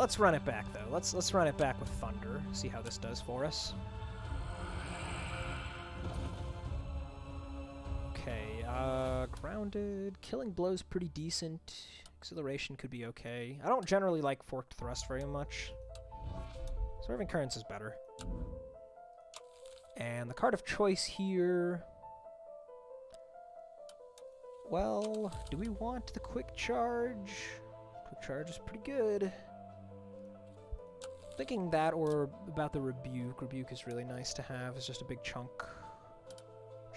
Let's run it back though. Let's run it back with Thunder. See how this does for us. Okay, grounded. Killing Blow's pretty decent. Acceleration could be okay. I don't generally like Forked Thrust very much. Swerving Currents is better. And the card of choice here... Well, do we want the Quick Charge? Quick Charge is pretty good. Thinking that or about the Rebuke. Rebuke is really nice to have. It's just a big chunk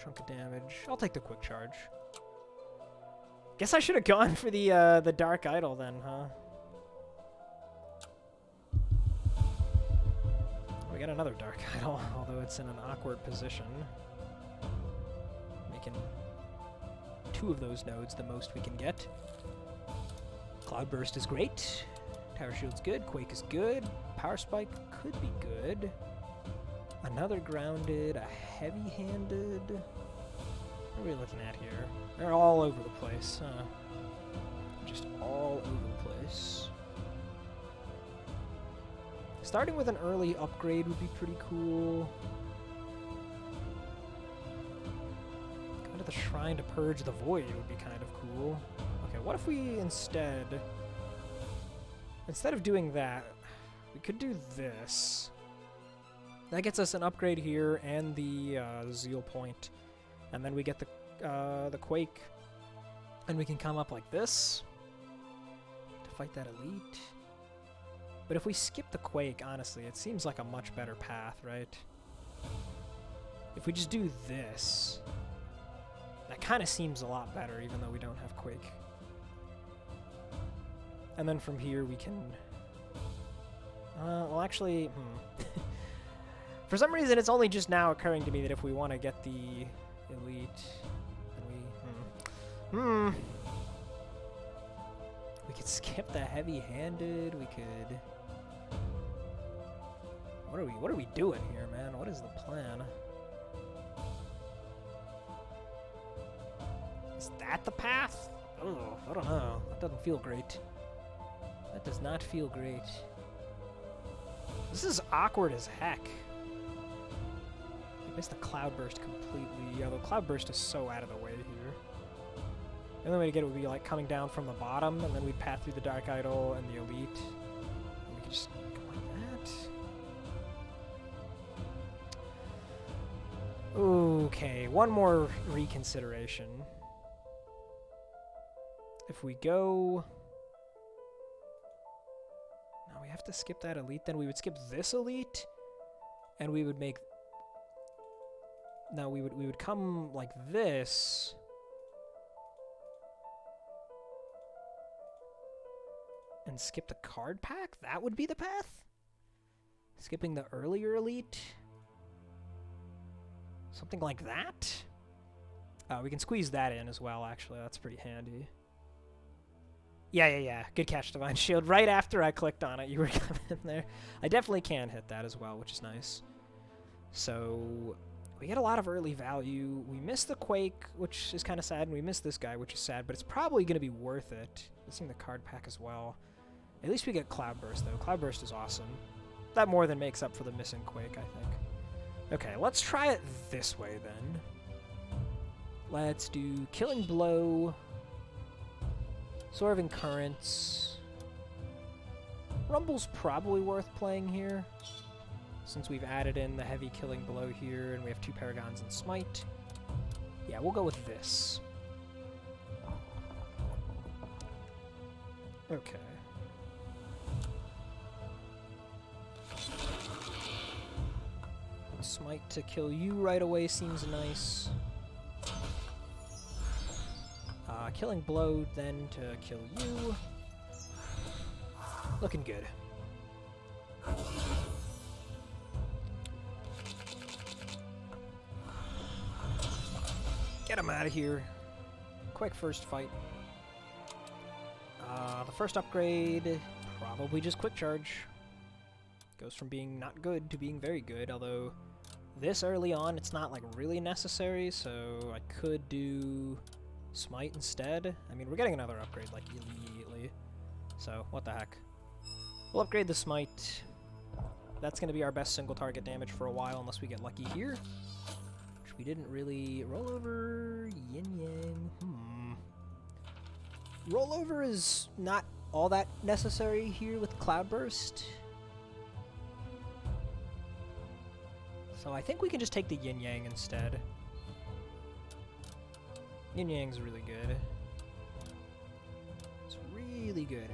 of damage. I'll take the Quick Charge. Guess I should have gone for the Dark Idol then, huh? We got another Dark Idol, although it's in an awkward position. Making 2 of those nodes the most we can get. Cloudburst is great. Tower Shield's good. Quake is good. Power Spike could be good. Another grounded, a heavy-handed. What are we looking at here? They're all over the place, huh? Just all over the place. Starting with an early upgrade would be pretty cool. Go to the Shrine to Purge the Void would be kind of cool. Okay, what if we instead of doing that, we could do this. That gets us an upgrade here and the Zeal point. And then we get the Quake. And we can come up like this to fight that elite. But if we skip the Quake, honestly, it seems like a much better path, right? If we just do this, that kind of seems a lot better, even though we don't have Quake. And then from here we can... well, actually... For some reason, it's only just now occurring to me that if we want to get the elite, then we could skip the heavy-handed. We could. What are we doing here, man? What is the plan? Is that the path? Oh, I don't know. That doesn't feel great. That does not feel great. This is awkward as heck. Missed the Cloudburst completely, although Cloudburst is so out of the way here. The only way to get it would be like coming down from the bottom, and then we'd pass through the Dark Idol and the Elite. And we could just go like that. Okay, one more reconsideration. If we go... Now we have to skip that Elite, then we would skip this Elite, and we would make... Now we would come like this. And skip the card pack? That would be the path? Skipping the earlier elite? Something like that? We can squeeze that in as well, actually. That's pretty handy. Yeah. Good catch, Divine Shield. Right after I clicked on it, you were coming in there. I definitely can hit that as well, which is nice. So... we get a lot of early value. We miss the Quake, which is kind of sad, and we miss this guy, which is sad, but it's probably going to be worth it. Missing the card pack as well. At least we get Cloudburst, though. Cloudburst is awesome. That more than makes up for the missing Quake, I think. Okay, let's try it this way, then. Let's do Killing Blow, Swerving Currents. Rumble's probably worth playing here, since we've added in the heavy Killing Blow here, and we have 2 Paragons and Smite. Yeah, we'll go with this. Okay. Smite to kill you right away seems nice. Killing Blow then to kill you. Looking good. Get him out of here. Quick first fight. The first upgrade, probably just Quick Charge. Goes from being not good to being very good, although this early on it's not like really necessary, so I could do Smite instead. I mean, we're getting another upgrade like immediately, so what the heck. We'll upgrade the Smite. That's going to be our best single target damage for a while, unless we get lucky here. Which we didn't really... Rollover, yin-yang, Rollover is not all that necessary here with Cloudburst. So I think we can just take the yin-yang instead. Yin-yang's really good. It's really good.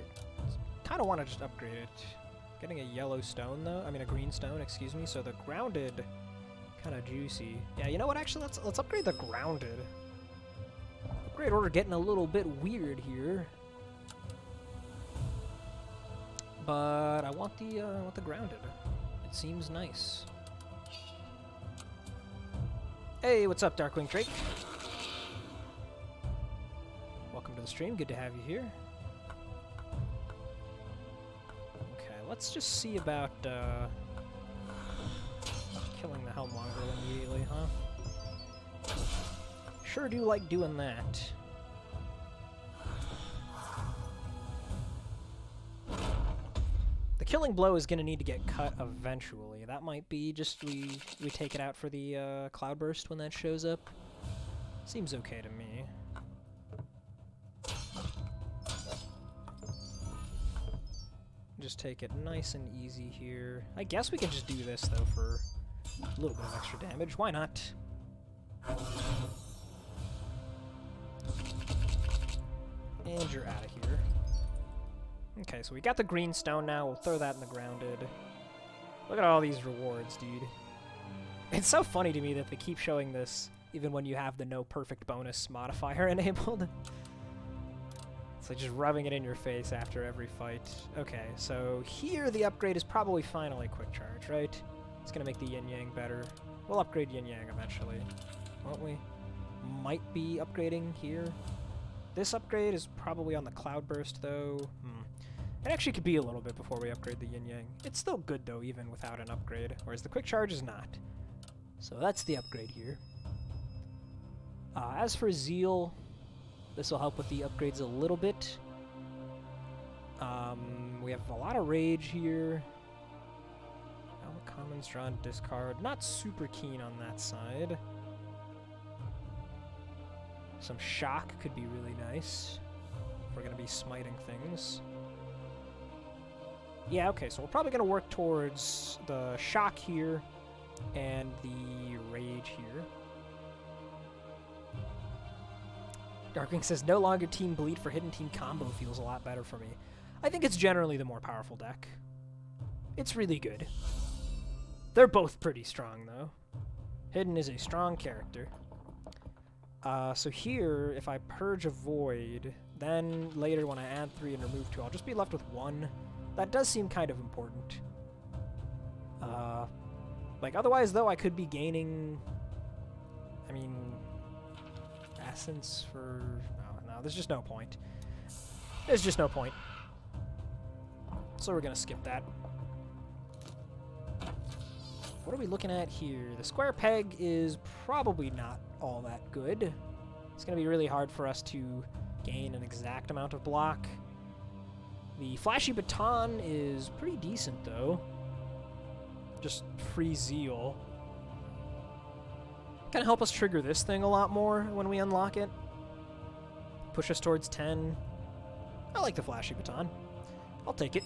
Kind of want to just upgrade it. Getting a yellow stone though, I mean a green stone, excuse me. So the grounded, kind of juicy. Yeah, you know what? Actually, let's upgrade the grounded. Upgrade order getting a little bit weird here, but I want the grounded. It seems nice. Hey, what's up, Darkwing Drake? Welcome to the stream. Good to have you here. Let's just see about killing the Helmmonger immediately, huh? Sure do like doing that. The killing blow is going to need to get cut eventually. That might be just we take it out for the Cloudburst when that shows up. Seems okay to me. Just take it nice and easy here. I guess we can just do this, though, for a little bit of extra damage. Why not? And you're out of here. Okay, so we got the green stone now. We'll throw that in the grounded. Look at all these rewards, dude. It's so funny to me that they keep showing this even when you have the no perfect bonus modifier enabled. It's like just rubbing it in your face after every fight. Okay, so here the upgrade is probably finally quick charge, right? It's gonna make the yin-yang better. We'll upgrade yin-yang eventually, won't we? Might be upgrading here. This upgrade is probably on the Cloudburst, though. It actually could be a little bit before we upgrade the yin-yang. It's still good, though, even without an upgrade, whereas the quick charge is not. So that's the upgrade here. As for Zeal, this will help with the upgrades a little bit. We have a lot of rage here. Commons drawn, discard. Not super keen on that side. Some shock could be really nice. We're going to be smiting things. Yeah, okay, so we're probably going to work towards the shock here and the rage here. Darkwing says, no longer Team Bleed for Hidden Team Combo feels a lot better for me. I think it's generally the more powerful deck. It's really good. They're both pretty strong, though. Hidden is a strong character. So here, if I purge a void, then later when I add 3 and remove 2, I'll just be left with 1. That does seem kind of important. Like, otherwise, though, I could be gaining... I mean... Essence for... No, there's just no point. There's just no point. So we're gonna skip that. What are we looking at here? The square peg is probably not all that good. It's gonna be really hard for us to gain an exact amount of block. The flashy baton is pretty decent, though. Just free Zeal. Gonna help us trigger this thing a lot more when we unlock it. Push us towards 10. I like the flashy baton. I'll take it.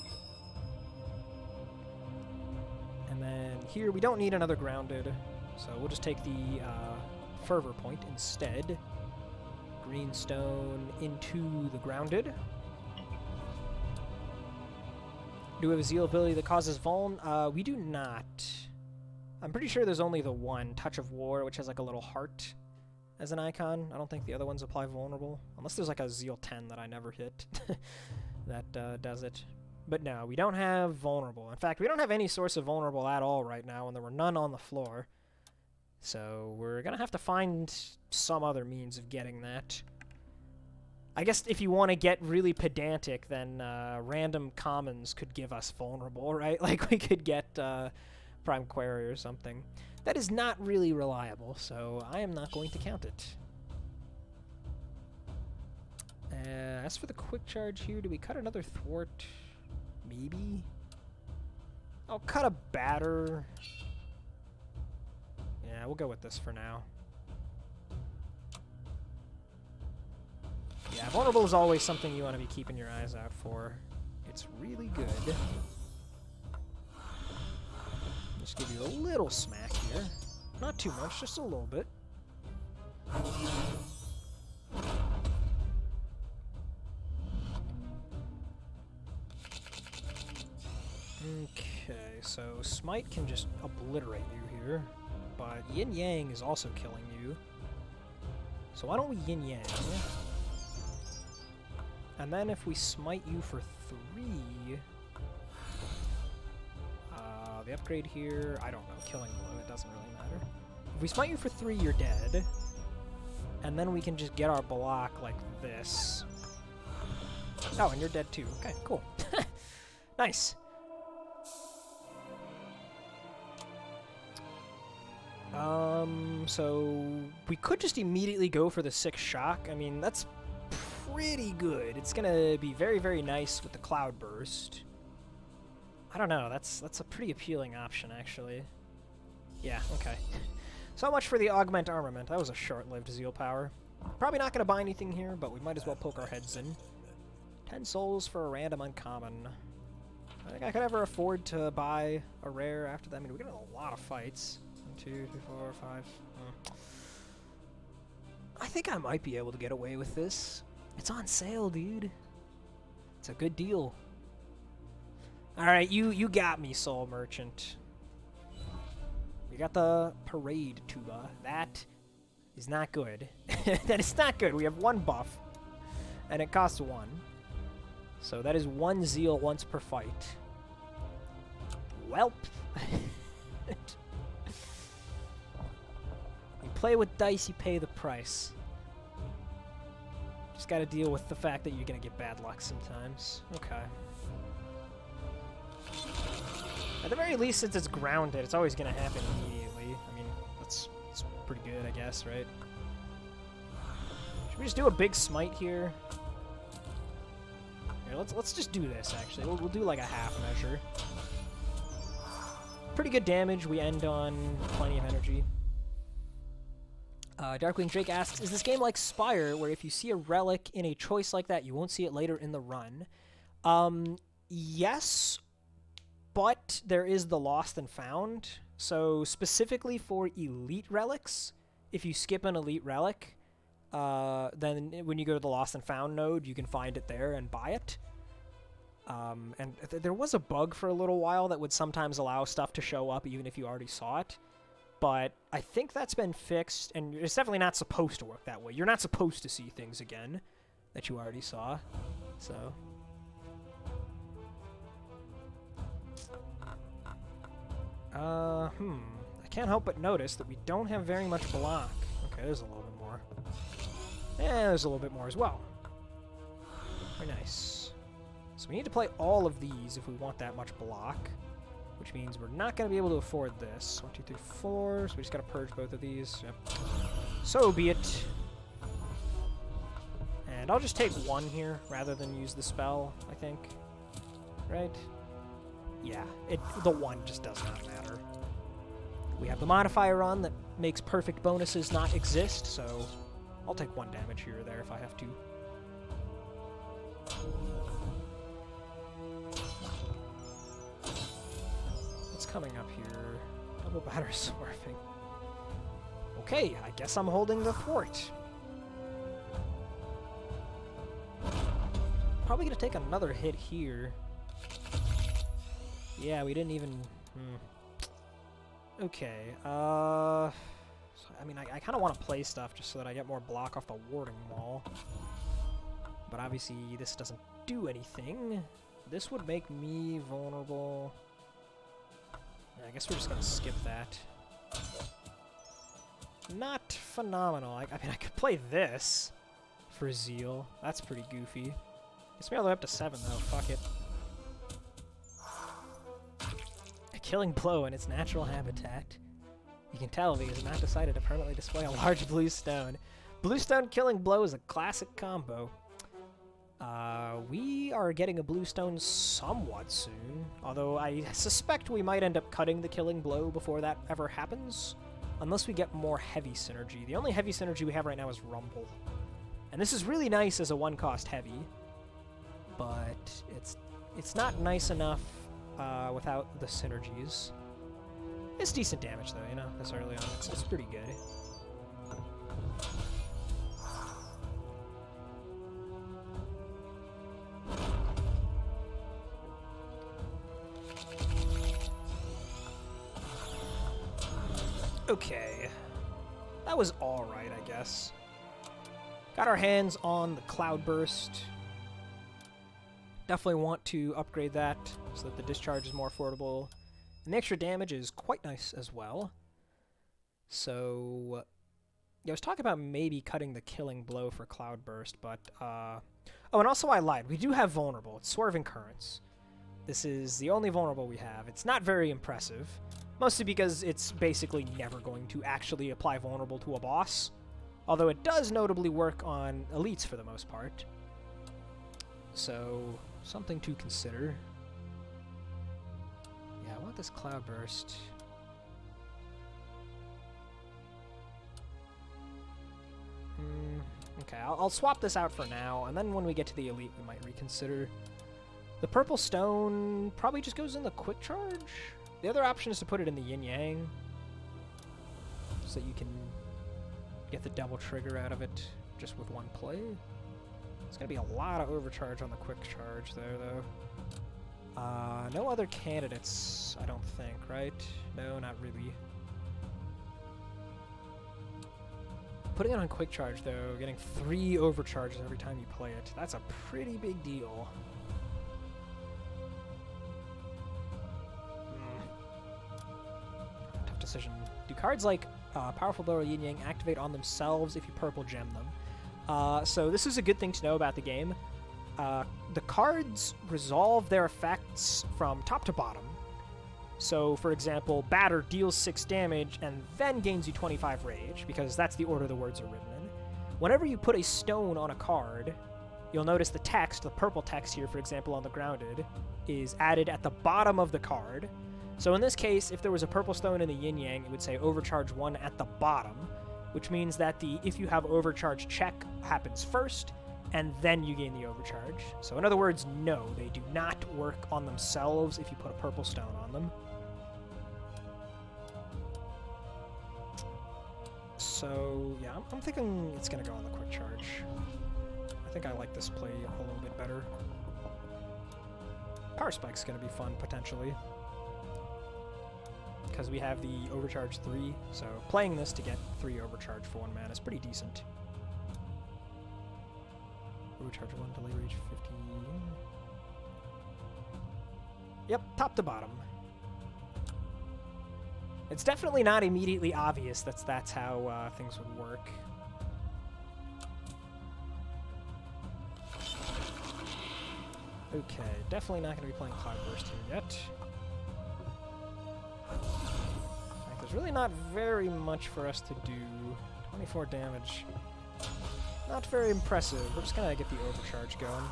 And then here, we don't need another grounded, so we'll just take the fervor point instead. Green stone into the grounded. Do we have a Zeal ability that causes vuln? We do not. I'm pretty sure there's only the one, Touch of War, which has like a little heart as an icon. I don't think the other ones apply vulnerable, unless there's like a Zeal 10 that I never hit that does it. But no, we don't have vulnerable. In fact, we don't have any source of vulnerable at all right now, and there were none on the floor. So we're going to have to find some other means of getting that. I guess if you want to get really pedantic, then random commons could give us vulnerable, right? Like we could get Prime Query or something. That is not really reliable, so I am not going to count it. As for the quick charge here, do we cut another thwart? Maybe? I'll cut a batter. Yeah, we'll go with this for now. Yeah, vulnerable is always something you want to be keeping your eyes out for. It's really good. Just give you a little smack here. Not too much, just a little bit. Okay, so Smite can just obliterate you here, but Yin Yang is also killing you. So why don't we Yin Yang? And then if we Smite you for 3, the upgrade here, I don't know, killing blow, it doesn't really matter. If we Smite you for 3, you're dead. And then we can just get our block like this. Oh, and you're dead too. Okay, cool. Nice. So we could just immediately go for the 6 shock. I mean, that's pretty good. It's gonna be very, very nice with the Cloud Burst. I don't know, that's a pretty appealing option, actually. Yeah, okay. So much for the Augment Armament. That was a short-lived Zeal power. Probably not gonna buy anything here, but we might as well poke our heads in. 10 souls for a random uncommon. I think I could ever afford to buy a rare after that. I mean, we're getting a lot of fights. 1, 2, 3, 4, 5. I think I might be able to get away with this. It's on sale, dude. It's a good deal. Alright, you got me, Soul Merchant. We got the Parade Tuba. That is not good. That is not good. We have 1 buff, and it costs 1. So that is 1 Zeal once per fight. Welp. You play with dice, you pay the price. Just gotta deal with the fact that you're gonna get bad luck sometimes. Okay. At the very least, since it's grounded, it's always gonna happen immediately. I mean, that's pretty good, I guess, right? Should we just do a big smite here? Here, let's just do this, actually. We'll do like a half measure. Pretty good damage. We end on plenty of energy. Darkwing Drake asks, is this game like Spire, where if you see a relic in a choice like that, you won't see it later in the run? Yes, but there is the Lost and Found. So specifically for elite relics, if you skip an elite relic, then when you go to the Lost and Found node, you can find it there and buy it. And there was a bug for a little while that would sometimes allow stuff to show up even if you already saw it. But I think that's been fixed, and it's definitely not supposed to work that way. You're not supposed to see things again that you already saw, so... I can't help but notice that we don't have very much block. Okay, there's a little bit more. Yeah, there's a little bit more as well. Very nice. So we need to play all of these if we want that much block, which means we're not going to be able to afford this. 1, 2, 3, 4. So we just got to purge both of these. Yep. So be it. And I'll just take 1 here rather than use the spell, I think. Right? Yeah, the 1 just does not matter. We have the modifier on that makes perfect bonuses not exist, so I'll take 1 damage here or there if I have to. What's coming up here? Double batter swerving. Okay, I guess I'm holding the fort. Probably gonna take another hit here. Yeah, we didn't even... Okay, so, I mean, I kind of want to play stuff just so that I get more block off the warding wall. But obviously, this doesn't do anything. This would make me vulnerable. Yeah, I guess we're just going to skip that. Not phenomenal. I mean, I could play this for Zeal. That's pretty goofy. Gets me all the way up to 7, though. Fuck it. Killing blow in its natural habitat. You can tell because it not decided to permanently display a large blue stone. Blue stone killing blow is a classic combo. We are getting a blue stone somewhat soon, although I suspect we might end up cutting the killing blow before that ever happens, unless we get more heavy synergy. The only heavy synergy we have right now is Rumble, and this is really nice as a one-cost heavy, but it's not nice enough without the synergies. It's decent damage though, you know, this early on. It's pretty good. Okay, that was alright, I guess. Got our hands on the Cloudburst. Definitely want to upgrade that so that the discharge is more affordable. And the extra damage is quite nice as well. So, yeah, I was talking about maybe cutting the killing blow for Cloudburst, but, oh, and also I lied. We do have vulnerable. It's Swerving Currents. This is the only vulnerable we have. It's not very impressive. Mostly because it's basically never going to actually apply vulnerable to a boss. Although it does notably work on elites for the most part. So, something to consider. Yeah, I want this Cloudburst. Okay, I'll swap this out for now, and then when we get to the elite we might reconsider. The purple stone probably just goes in the quick charge. The other option is to put it in the yin-yang, so that you can get the double trigger out of it just with one play. It's going to be a lot of overcharge on the quick charge there, though. No other candidates, I don't think, right? No, not really. Putting it on quick charge, though, getting 3 overcharges every time you play it, that's a pretty big deal. Decision. Do cards like Powerful Blow or Yin Yang activate on themselves if you purple gem them? So this is a good thing to know about the game. The cards resolve their effects from top to bottom. So, for example, Batter deals 6 damage and then gains you 25 rage, because that's the order the words are written in. Whenever you put a stone on a card, you'll notice the text, the purple text here, for example, on the grounded, is added at the bottom of the card. So in this case, if there was a purple stone in the yin-yang, it would say overcharge 1 at the bottom, which means that the if you have overcharge check happens first, and then you gain the overcharge. So in other words, no, they do not work on themselves if you put a purple stone on them. So yeah, I'm thinking it's going to go on the quick charge. I think I like this play a little bit better. Power Spike's going to be fun, potentially, because we have the overcharge 3, so playing this to get 3 overcharge for 1 mana is pretty decent. Overcharge 1, delay rage 50. Yep, top to bottom. It's definitely not immediately obvious that's how things would work. Okay, definitely not going to be playing Cloudburst here yet. There's really not very much for us to do. 24 damage. Not very impressive. We're just gonna get the overcharge going.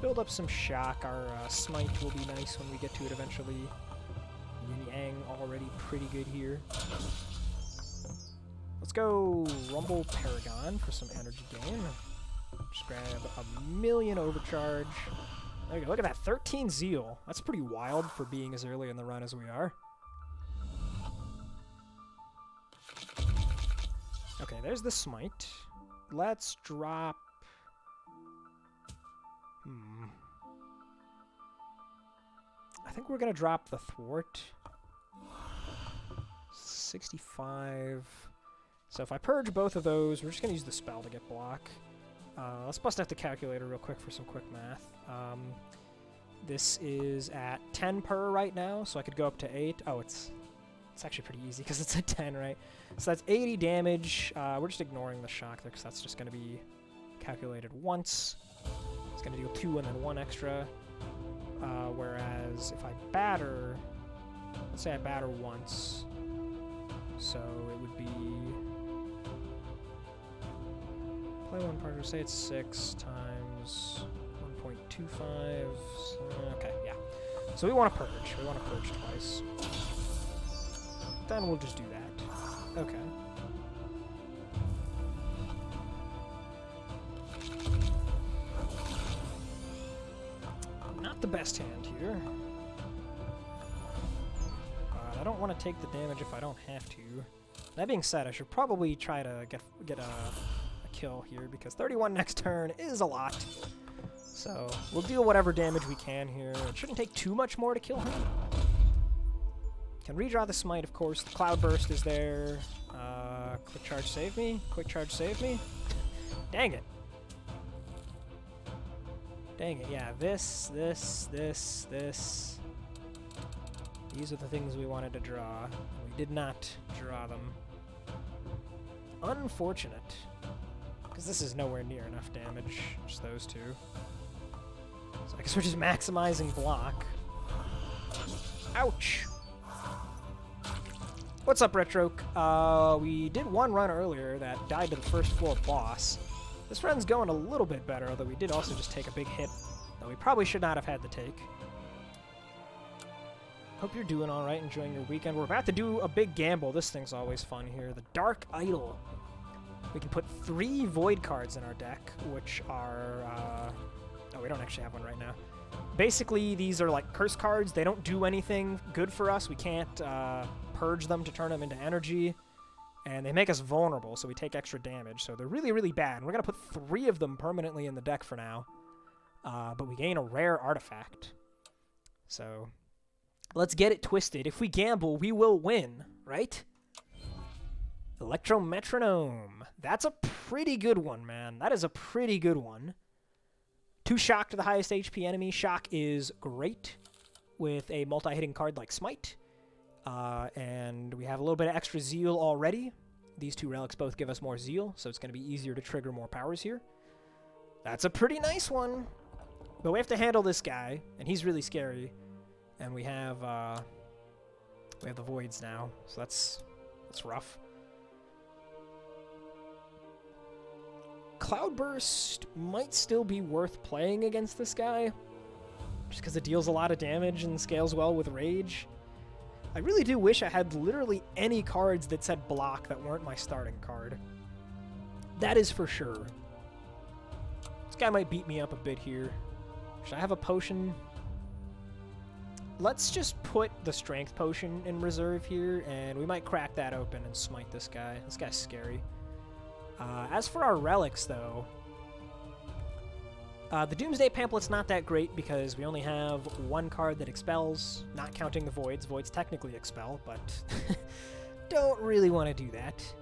Build up some shock. Our smite will be nice when we get to it eventually. Yin-yang already pretty good here. Let's go Rumble Paragon for some energy gain. Just grab a million overcharge. There you go. Look at that. 13 Zeal. That's pretty wild for being as early in the run as we are. Okay, there's the smite. Let's drop... I think we're going to drop the thwart. 65. So if I purge both of those, we're just going to use the spell to get block. Let's bust out the calculator real quick for some quick math. This is at 10 per right now, so I could go up to 8. Oh, it's actually pretty easy because it's at 10, right? So that's 80 damage. We're just ignoring the shock there because that's just going to be calculated once. It's going to do 2 and then 1 extra. Whereas if I batter, let's say I batter once, so it would be Play one partner, say it's 6 times 1.25. Okay, yeah. So we want to purge. We want to purge twice. Then we'll just do that. Okay. Not the best hand here. I don't want to take the damage if I don't have to. That being said, I should probably try to get a kill here, because 31 next turn is a lot. So we'll deal whatever damage we can here. It shouldn't take too much more to kill him. Can redraw the smite, of course. The cloud burst is there. Quick charge save me. Quick charge save me. Dang it. Dang it, yeah. This. These are the things we wanted to draw. We did not draw them. Unfortunate. Because this is nowhere near enough damage. Just those two. So I guess we're just maximizing block. Ouch! What's up, Retro? We did one run earlier that died to the first floor boss. This run's going a little bit better, although we did also just take a big hit that we probably should not have had to take. Hope you're doing alright, enjoying your weekend. We're about to do a big gamble. This thing's always fun here. The Dark Idol. We can put 3 Void cards in our deck, which are... oh, we don't actually have one right now. Basically, these are like curse cards. They don't do anything good for us. We can't purge them to turn them into energy. And they make us vulnerable, so we take extra damage. So they're really, really bad. We're going to put 3 of them permanently in the deck for now. But we gain a rare artifact. So let's get it twisted. If we gamble, we will win, right? Electrometronome. That's a pretty good one, man. That is a pretty good one. 2 shock to the highest HP enemy. Shock is great with a multi-hitting card like Smite. And we have a little bit of extra Zeal already. These 2 relics both give us more Zeal, so it's going to be easier to trigger more powers here. That's a pretty nice one. But we have to handle this guy, and he's really scary. And we have the voids now, so that's rough. Cloudburst might still be worth playing against this guy, just because it deals a lot of damage and scales well with Rage. I really do wish I had literally any cards that said block that weren't my starting card. That is for sure. This guy might beat me up a bit here. Should I have a potion? Let's just put the strength potion in reserve here, and we might crack that open and smite this guy. This guy's scary. As for our relics, though, the Doomsday Pamphlet's not that great because we only have 1 card that expels, not counting the Voids. Voids technically expel, but don't really want to do that.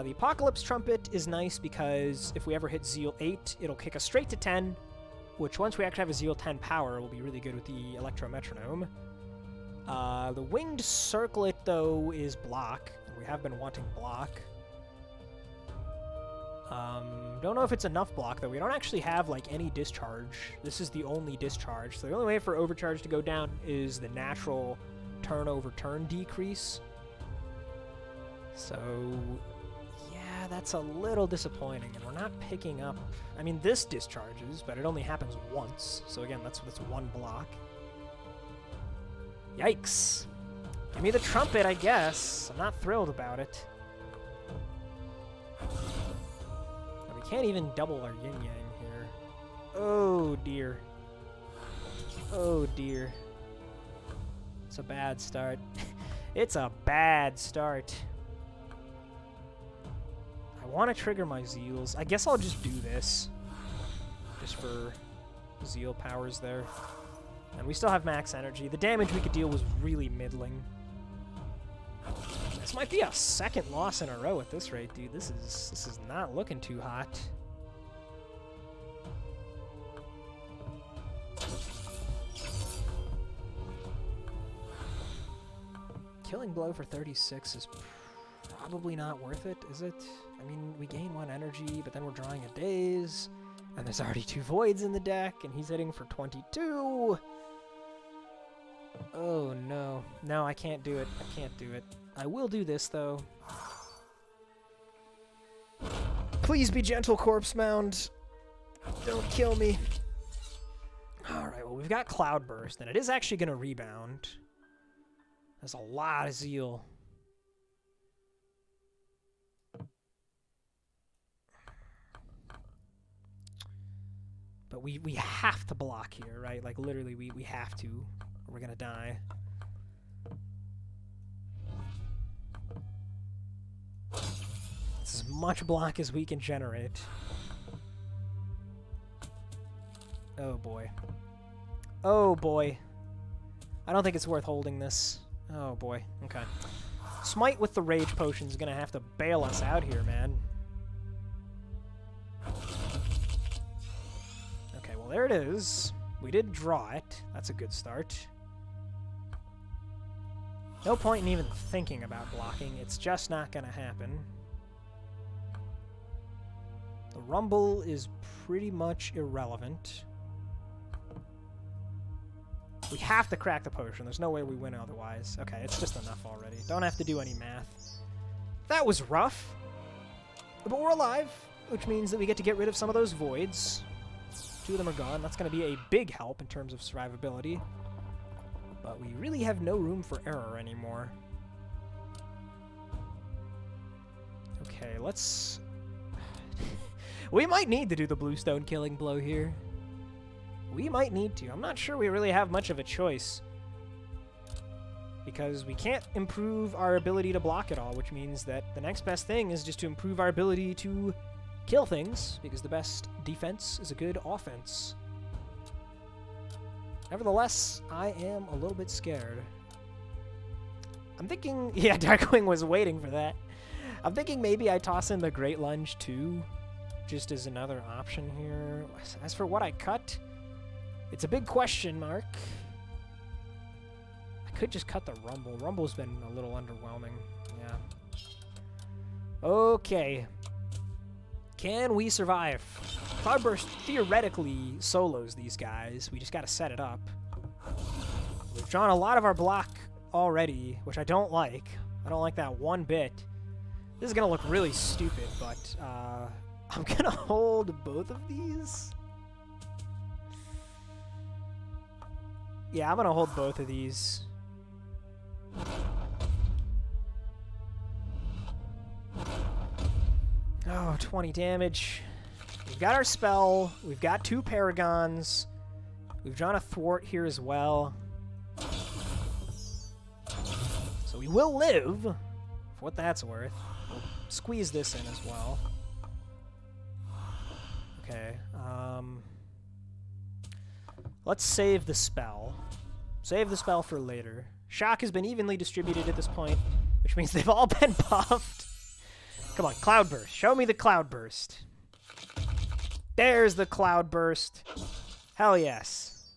The Apocalypse Trumpet is nice because if we ever hit Zeal 8, it'll kick us straight to 10, which once we actually have a Zeal 10 power will be really good with the Electrometronome. The Winged Circlet, though, is block, and we have been wanting block. Don't know if it's enough block, though. We don't actually have, like, any discharge. This is the only discharge. So the only way for overcharge to go down is the natural turn-over-turn decrease. So, yeah, that's a little disappointing. And we're not picking up... I mean, this discharges, but it only happens once. So, again, that's 1 block. Yikes. Give me the trumpet, I guess. I'm not thrilled about it. Can't even double our yin-yang here. Oh, dear. Oh, dear. It's a bad start. It's a bad start. I want to trigger my Zeals. I guess I'll just do this. Just for Zeal powers there. And we still have max energy. The damage we could deal was really middling. This might be a 2nd loss in a row at this rate, dude. This is not looking too hot. Killing Blow for 36 is probably not worth it, is it? I mean, we gain 1 energy, but then we're drawing a Daze, and there's already 2 Voids in the deck, and he's hitting for 22! Oh, no. No, I can't do it. I can't do it. I will do this, though. Please be gentle, Corpse Mound. Don't kill me. Alright, well, we've got Cloudburst, and it is actually going to rebound. There's a lot of Zeal. But we have to block here, right? Like, literally, we have to, or we're going to die. It's as much block as we can generate. Oh, boy. Oh, boy. I don't think it's worth holding this. Oh, boy. Okay. Smite with the Rage Potion is going to have to bail us out here, man. Okay, well, there it is. We did draw it. That's a good start. No point in even thinking about blocking. It's just not going to happen. The Rumble is pretty much irrelevant. We have to crack the potion. There's no way we win otherwise. Okay, it's just enough already. Don't have to do any math. That was rough. But we're alive, which means that we get to get rid of some of those voids. 2 of them are gone. That's going to be a big help in terms of survivability. But we really have no room for error anymore. Okay, let's... We might need to do the Bluestone Killing Blow here. We might need to. I'm not sure we really have much of a choice. Because we can't improve our ability to block at all, which means that the next best thing is just to improve our ability to kill things, because the best defense is a good offense. Nevertheless, I am a little bit scared. I'm thinking... Yeah, Darkwing was waiting for that. I'm thinking maybe I toss in the Great Lunge too, just as another option here. As for what I cut... It's a big question mark. I could just cut the Rumble. Rumble's been a little underwhelming. Yeah. Okay. Can we survive? Cloudburst theoretically solos these guys. We just got to set it up. We've drawn a lot of our block already, which I don't like. I don't like that one bit. This is going to look really stupid, but I'm going to hold both of these. Yeah, I'm going to hold both of these. Oh, 20 damage. We've got our spell. We've got 2 Paragons. We've drawn a Thwart here as well. So we will live, for what that's worth. We'll squeeze this in as well. Okay, let's save the spell. Save the spell for later. Shock has been evenly distributed at this point, which means they've all been buffed. Come on, Cloudburst. Show me the Cloudburst. There's the Cloudburst. Hell yes.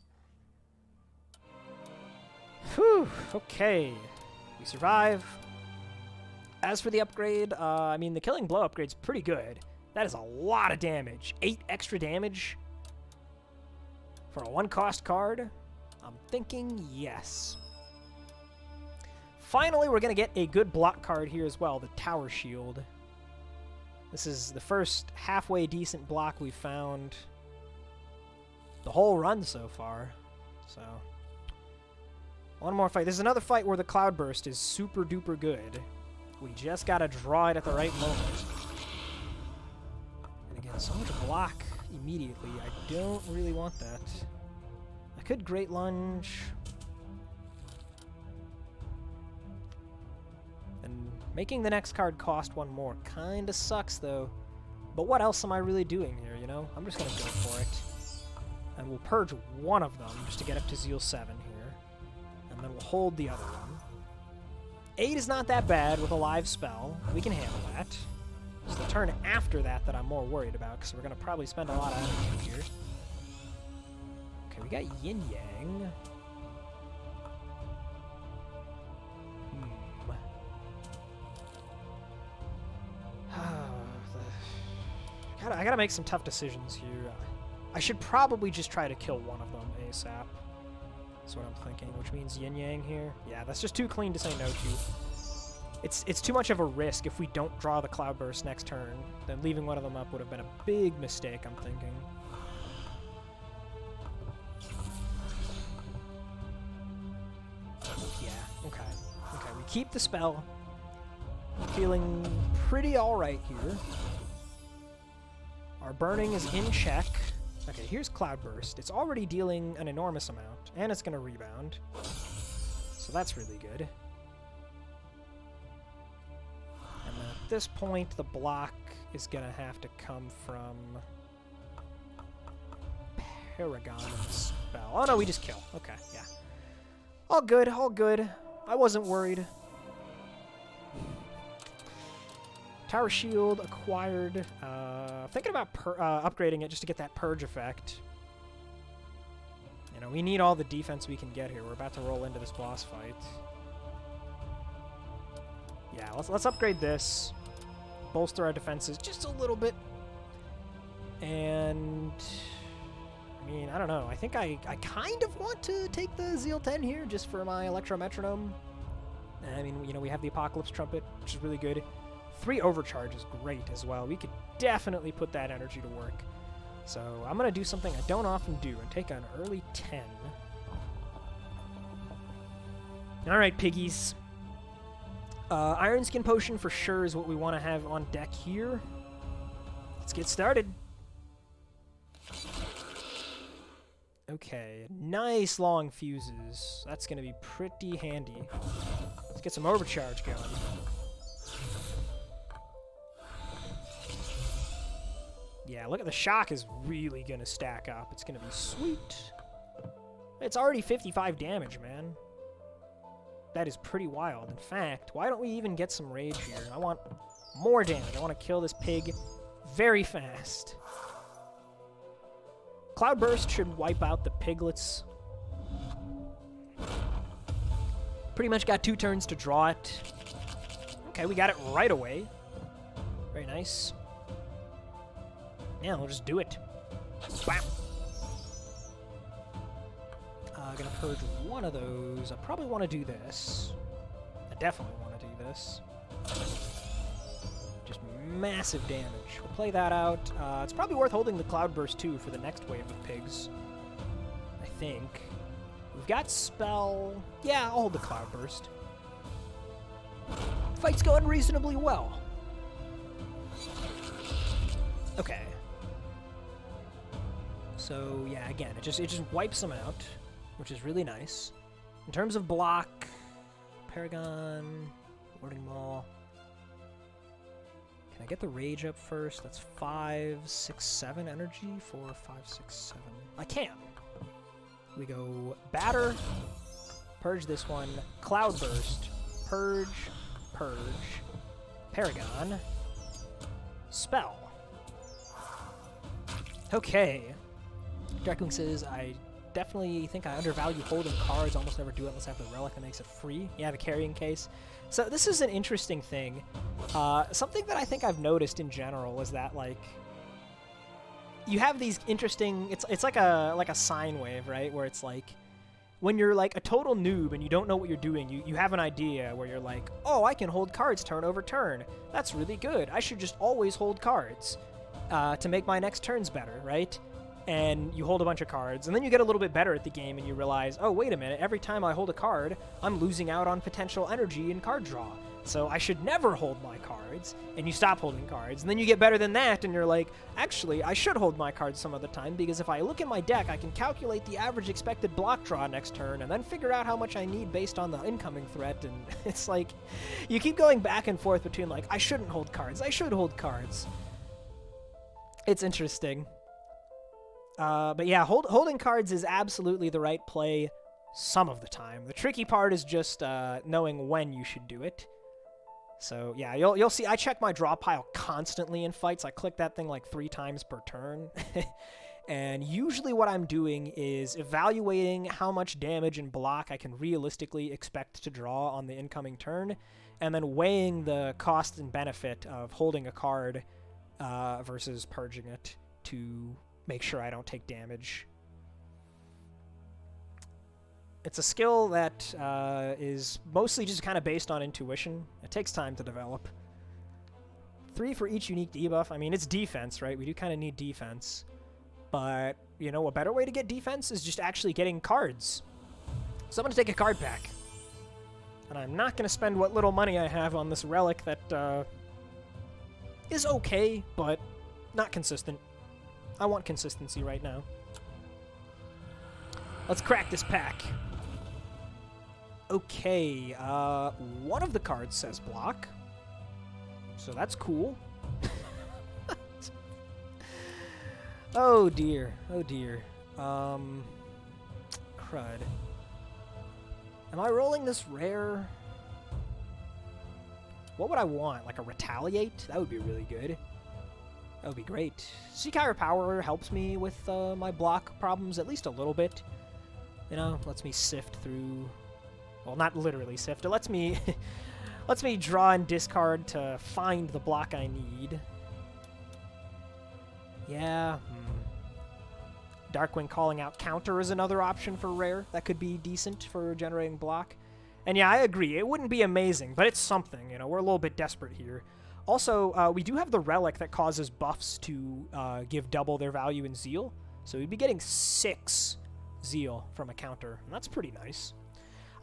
Whew, okay. We survive. As for the upgrade, I mean, the Killing Blow upgrade's pretty good. That is a lot of damage. 8 extra damage for a 1-cost card? I'm thinking yes. Finally, we're going to get a good block card here as well, the Tower Shield. This is the first halfway decent block we've found the whole run so far. So, one more fight. This is another fight where the Cloudburst is super duper good. We just got to draw it at the right moment. And again, so much block immediately. I don't really want that. I could Great Lunge. And making the next card cost 1 more kind of sucks, though. But what else am I really doing here, you know? I'm just going to go for it. And we'll purge one of them just to get up to Zeal 7 here. And then we'll hold the other one. 8 is not that bad with a live spell. We can handle that. It's the turn after that that I'm more worried about, because we're going to probably spend a lot of energy here. Okay, we got Yin Yang. I gotta make some tough decisions here. I should probably just try to kill one of them ASAP. That's what I'm thinking, which means Yin Yang here. Yeah, that's just too clean to say no to. It's too much of a risk if we don't draw the Cloudburst next turn. Then leaving one of them up would have been a big mistake, I'm thinking. Yeah, okay. Okay, we keep the spell. Feeling pretty alright here. Our burning is in check. Okay, here's Cloudburst. It's already dealing an enormous amount, and it's going to rebound. So that's really good. And then at this point, the block is going to have to come from Paragon and the spell. Oh no, we just kill. Okay, yeah. All good, all good. I wasn't worried. Tower Shield acquired. Thinking about upgrading it just to get that purge effect. You know, we need all the defense we can get here. We're about to roll into this boss fight. Yeah, let's upgrade this. Bolster our defenses just a little bit. And I mean, I don't know. I think I kind of want to take the Zeal 10 here just for my Electro Metronome. I mean, you know, we have the Apocalypse Trumpet, which is really good. 3 overcharge is great as well. We could definitely put that energy to work. So I'm going to do something I don't often do and take an early 10. All right, piggies. Iron Skin Potion for sure is what we want to have on deck here. Let's get started. Okay, nice long fuses. That's going to be pretty handy. Let's get some overcharge going. Yeah, look at the shock is really going to stack up. It's going to be sweet. It's already 55 damage, man. That is pretty wild. In fact, why don't we even get some rage here? I want more damage. I want to kill this pig very fast. Cloudburst should wipe out the piglets. Pretty much got 2 turns to draw it. Okay, we got it right away. Very nice. Yeah, we'll just do it. Wow. Gonna purge one of those. I probably want to do this. I definitely want to do this. Just massive damage. We'll play that out. It's probably worth holding the Cloudburst too for the next wave of pigs. I think. We've got spell. Yeah, I'll hold the Cloudburst. Fight's going reasonably well. Okay. So yeah, again, it just wipes them out, which is really nice. In terms of block, Paragon, Warding Maul. Can I get the rage up first? That's 5, 6, 7 energy. 4, 5, 6, 7. I can. We go batter, purge this one, Cloudburst, purge, purge, Paragon, spell. Okay. Dracoon says, I definitely think I undervalue holding cards. Almost never do it unless I have the relic that makes it free. Yeah, the carrying case. So this is an interesting thing. Something that I think I've noticed in general is that, like, you have these interesting... It's like a sine wave, right? Where it's like, when you're like a total noob and you don't know what you're doing, you have an idea where you're like, oh, I can hold cards turn over turn. That's really good. I should just always hold cards to make my next turns better, right? And you hold a bunch of cards, and then you get a little bit better at the game, and you realize, oh, wait a minute, every time I hold a card, I'm losing out on potential energy and card draw. So I should never hold my cards, and you stop holding cards. And then you get better than that, and you're like, actually, I should hold my cards some other time, because if I look at my deck, I can calculate the average expected block draw next turn, and then figure out how much I need based on the incoming threat. And it's like, you keep going back and forth between, like, I shouldn't hold cards, I should hold cards. It's interesting. But yeah, holding cards is absolutely the right play some of the time. The tricky part is just knowing when you should do it. So yeah, you'll see I check my draw pile constantly in fights. I click that thing like 3 times per turn. And usually what I'm doing is evaluating how much damage and block I can realistically expect to draw on the incoming turn, and then weighing the cost and benefit of holding a card versus purging it to make sure I don't take damage. It's a skill that is mostly just kind of based on intuition. It takes time to develop. 3 for each unique debuff. I mean, it's defense, right? We do kind of need defense. But, you know, a better way to get defense is just actually getting cards. So I'm going to take a card pack. And I'm not going to spend what little money I have on this relic that is okay, but not consistent. I want consistency right now. Let's crack this pack. Okay, one of the cards says block. So that's cool. Oh dear, oh dear. Crud. Am I rolling this rare? What would I want? Like a retaliate? That would be really good. That would be great. Seekyre Power helps me with my block problems at least a little bit. You know, lets me sift through... Well, not literally sift. It lets me... lets me draw and discard to find the block I need. Yeah. Darkwing Calling Out Counter is another option for rare. That could be decent for generating block. And yeah, I agree. It wouldn't be amazing, but it's something. You know, we're a little bit desperate here. Also, we do have the relic that causes buffs to give double their value in Zeal. So we'd be getting 6 Zeal from a counter, and that's pretty nice.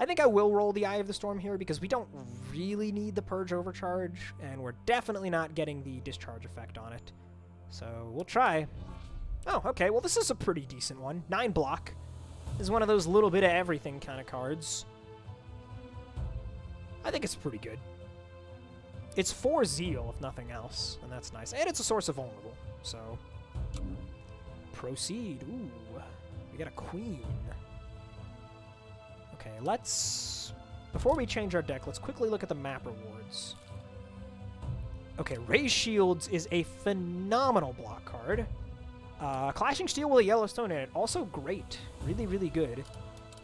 I think I will roll the Eye of the Storm here because we don't really need the Purge Overcharge, and we're definitely not getting the discharge effect on it. So we'll try. Oh, okay, well this is a pretty decent one. 9 block. This is one of those little bit of everything kind of cards. I think it's pretty good. It's 4 Zeal, if nothing else, and that's nice. And it's a source of vulnerable, so... Proceed. Ooh, we got a queen. Okay, let's... Before we change our deck, let's quickly look at the map rewards. Okay, Raise Shields is a phenomenal block card. Clashing Steel with a Yellowstone in it, also great. Really, really good.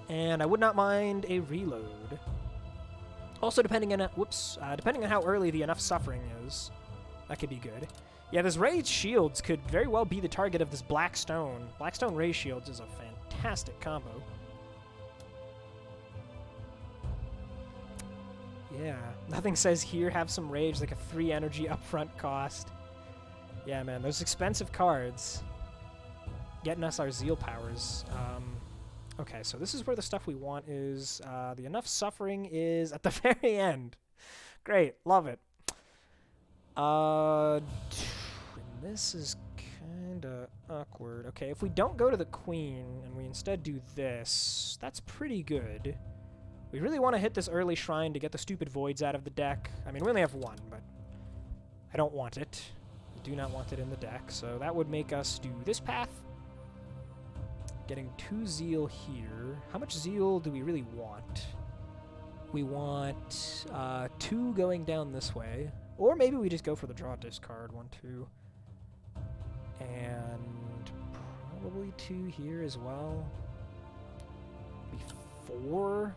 And I would not mind a reload. Also, depending on how early the Enough Suffering is, that could be good. Yeah, this Raised Shields could very well be the target of this Black Stone. Black Stone Raised Shields is a fantastic combo. Yeah, nothing says here have some rage, like a 3 energy upfront cost. Yeah, man, those expensive cards getting us our Zeal powers. Okay, so this is where the stuff we want is. The Enough Suffering is at the very end. Great, love it. This is kind of awkward. Okay, if we don't go to the Queen and we instead do this, that's pretty good. We really want to hit this early Shrine to get the stupid Voids out of the deck. I mean, we only have 1, but I don't want it. I do not want it in the deck, so that would make us do this path. Getting 2 Zeal here. How much Zeal do we really want? We want 2 going down this way. Or maybe we just go for the draw discard. 1, 2. And probably 2 here as well. Maybe 4.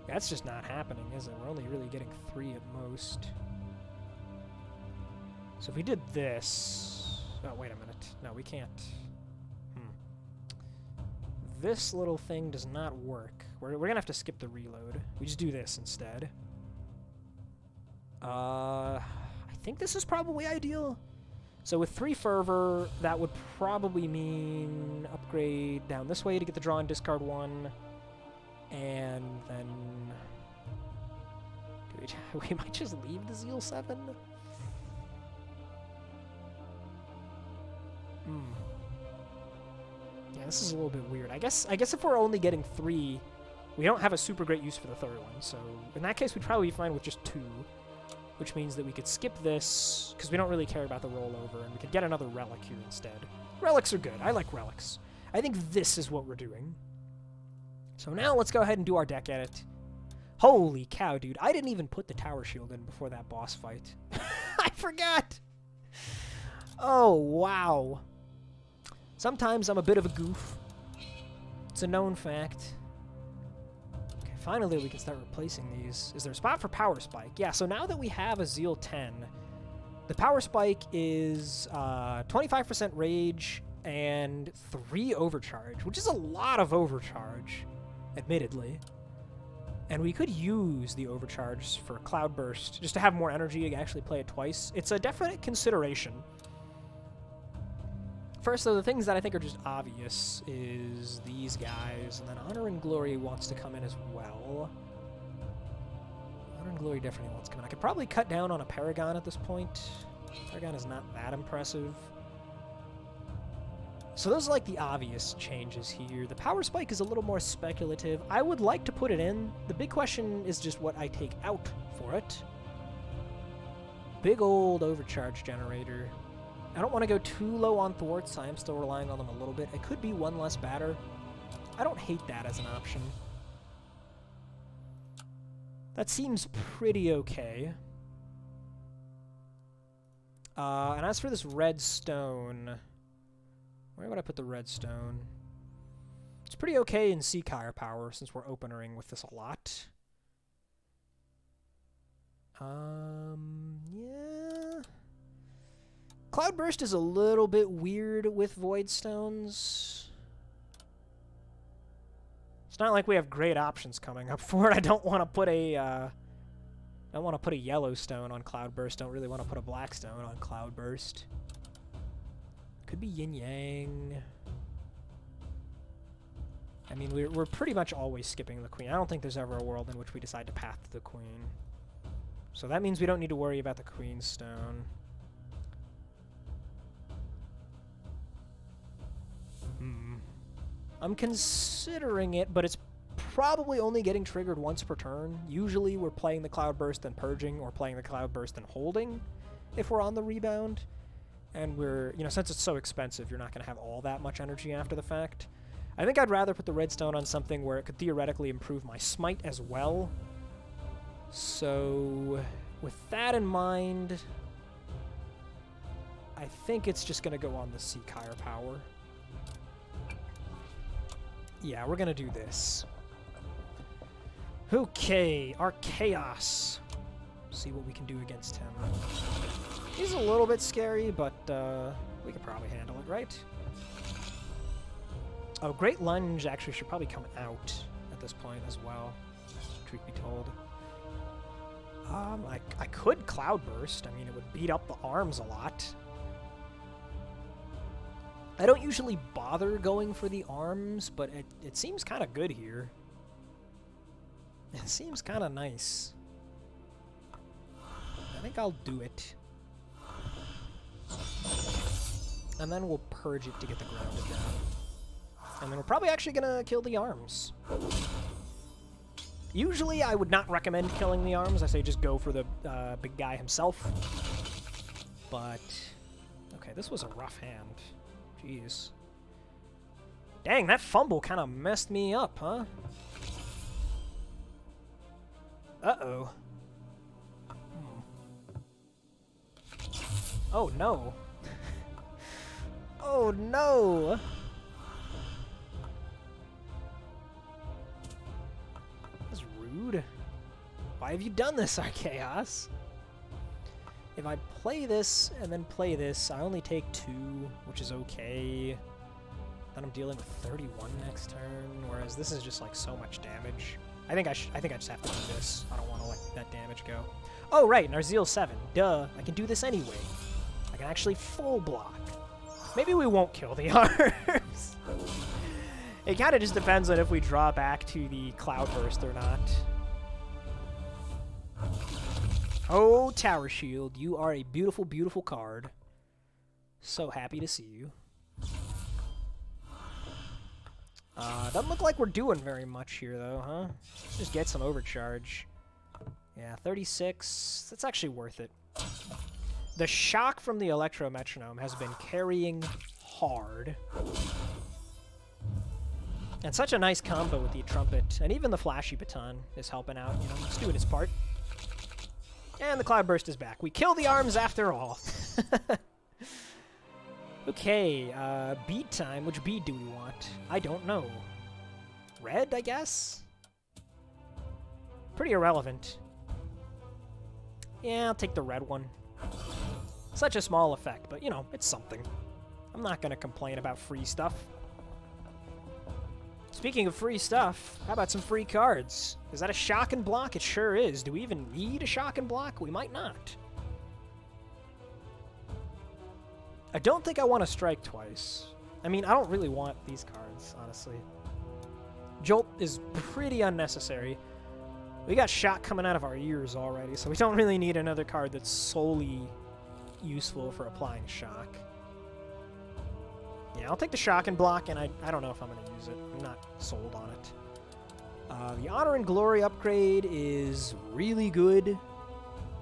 That's just not happening, is it? We're only really getting 3 at most. So if we did this... Oh, wait a minute. No, we can't. This little thing does not work. We're going to have to skip the reload. We just do this instead. I think this is probably ideal. So with 3 Fervor, that would probably mean upgrade down this way to get the draw and discard 1. And then... we might just leave the Zeal 7? Yeah, this is a little bit weird. I guess if we're only getting 3, we don't have a super great use for the 3rd one. So in that case, we'd probably be fine with just 2. Which means that we could skip this, because we don't really care about the rollover, and we could get another relic here instead. Relics are good. I like relics. I think this is what we're doing. So now let's go ahead and do our deck edit. Holy cow, dude. I didn't even put the Tower Shield in before that boss fight. I forgot! Oh, wow. Sometimes I'm a bit of a goof. It's a known fact. Okay, finally we can start replacing these. Is there a spot for Power Spike? Yeah, so now that we have a Zeal 10, the Power Spike is 25% Rage and 3 overcharge, which is a lot of overcharge, admittedly. And we could use the overcharge for Cloudburst, just to have more energy to actually play it twice. It's a definite consideration. First, though, the things that I think are just obvious is these guys, and then Honor and Glory wants to come in as well. Honor and Glory definitely wants to come in. I could probably cut down on a Paragon at this point. Paragon is not that impressive. So those are like the obvious changes here. The Power Spike is a little more speculative. I would like to put it in. The big question is just what I take out for it. Big old overcharge generator. I don't want to go too low on thwarts. I am still relying on them a little bit. It could be 1 less batter. I don't hate that as an option. That seems pretty okay. And as for this red stone, where would I put the red stone? It's pretty okay in Seeker power since we're openering with this a lot. Yeah. Cloudburst is a little bit weird with Void Stones. It's not like we have great options coming up for it. I don't want to put a yellow stone on Cloudburst. Don't really want to put a black stone on Cloudburst. Could be Yin Yang. I mean, we're pretty much always skipping the Queen. I don't think there's ever a world in which we decide to path the Queen. So that means we don't need to worry about the Queen stone. I'm considering it, but it's probably only getting triggered once per turn. Usually we're playing the Cloudburst and purging, or playing the Cloudburst and holding if we're on the rebound. And we're, you know, since it's so expensive, you're not going to have all that much energy after the fact. I think I'd rather put the redstone on something where it could theoretically improve my smite as well. So, with that in mind, I think it's just going to go on the Seeker power. Yeah, we're going to do this. Okay, Archaeos. See what we can do against him. He's a little bit scary, but we could probably handle it, right? Oh, Great Lunge actually should probably come out at this point as well, truth be told. I could Cloudburst. I mean, it would beat up the arms a lot. I don't usually bother going for the arms, but it seems kind of good here. It seems kind of nice. I think I'll do it. And then we'll purge it to get the grounded down. And then we're probably actually going to kill the arms. Usually I would not recommend killing the arms. I say just go for the big guy himself. But, okay, this was a rough hand. Jeez. Dang, that fumble kind of messed me up, huh? Uh-oh. Oh, no. Oh, no! That's rude. Why have you done this, Archaeos? If I play this and then play this, I only take 2, which is okay. Then I'm dealing with 31 next turn, whereas this is just like so much damage. I think I just have to do this. I don't want to let that damage go. Oh, right, and our Zeal 7. Duh, I can do this anyway. I can actually full block. Maybe we won't kill the arms. It kind of just depends on if we draw back to the Cloudburst or not. Oh, Tower Shield, you are a beautiful, beautiful card. So happy to see you. Doesn't look like we're doing very much here, though, huh? Let's just get some overcharge. Yeah, 36. That's actually worth it. The shock from the Electro Metronome has been carrying hard. And such a nice combo with the Trumpet. And even the Flashy Baton is helping out. You know, it's doing its part. And the Cloudburst is back. We kill the arms after all. Okay, bead time. Which bead do we want? I don't know. Red, I guess? Pretty irrelevant. Yeah, I'll take the red one. Such a small effect, but, you know, it's something. I'm not going to complain about free stuff. Speaking of free stuff, how about some free cards? Is that a shock and block? It sure is. Do we even need a shock and block? We might not. I don't think I want to strike twice. I mean, I don't really want these cards, honestly. Jolt is pretty unnecessary. We got shock coming out of our ears already, so we don't really need another card that's solely useful for applying shock. Yeah, I'll take the shock and block, and I don't know if I'm going to use it. I'm not sold on it. The Honor and Glory upgrade is really good,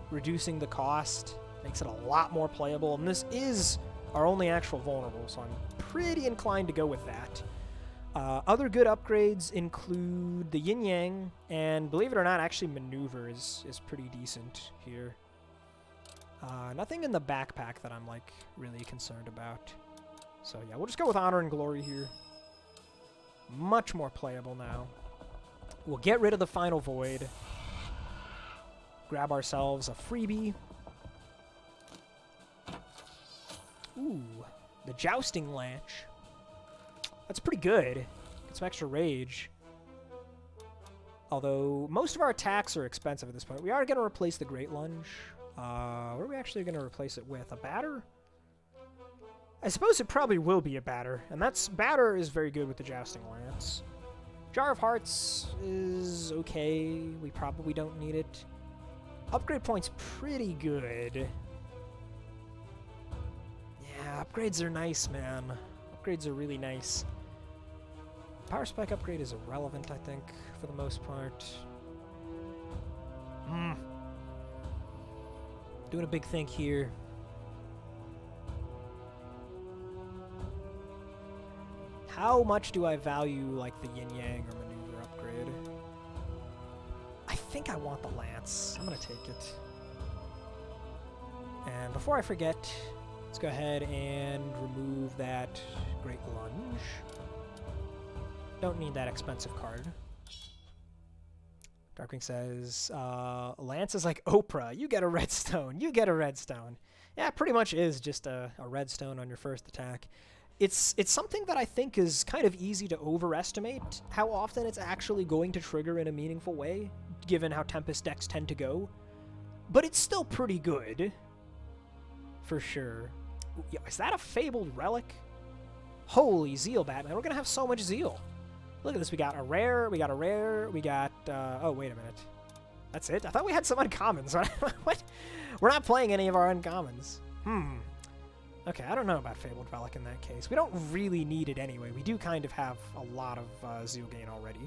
reducing the cost, makes it a lot more playable, and this is our only actual vulnerable, so I'm pretty inclined to go with that. Other good upgrades include the Yin Yang, and believe it or not, actually Maneuver is pretty decent here. Nothing in the backpack that I'm like really concerned about. So yeah, we'll just go with Honor and Glory here. Much more playable now. We'll get rid of the Final Void. Grab ourselves a freebie. Ooh, the Jousting Lance. That's pretty good. Get some extra rage. Although, most of our attacks are expensive at this point. We are going to replace the Great Lunge. What are we actually going to replace it with? A Batter? I suppose it probably will be a Batter. And Batter is very good with the Jousting Lance. Jar of Hearts is okay. We probably don't need it. Upgrade point's pretty good. Yeah, upgrades are nice, man. Upgrades are really nice. Power Spike upgrade is irrelevant, I think, for the most part. Doing a big think here. How much do I value, like, the Yin Yang or Maneuver upgrade? I think I want the Lance. I'm going to take it. And before I forget, let's go ahead and remove that Great Lunge. Don't need that expensive card. Darkwing says, Lance is like Oprah. You get a redstone. You get a redstone. Yeah, it pretty much is just a redstone on your first attack. It's something that I think is kind of easy to overestimate how often it's actually going to trigger in a meaningful way, given how Tempest decks tend to go. But it's still pretty good. For sure. Is that a Fabled Relic? Holy Zeal, Batman. We're going to have so much Zeal. Look at this. We got a rare. We got a rare. We got... oh, wait a minute. That's it? I thought we had some uncommons. What? We're not playing any of our uncommons. Okay, I don't know about Fabled Relic in that case. We don't really need it anyway. We do kind of have a lot of Zeal gain already.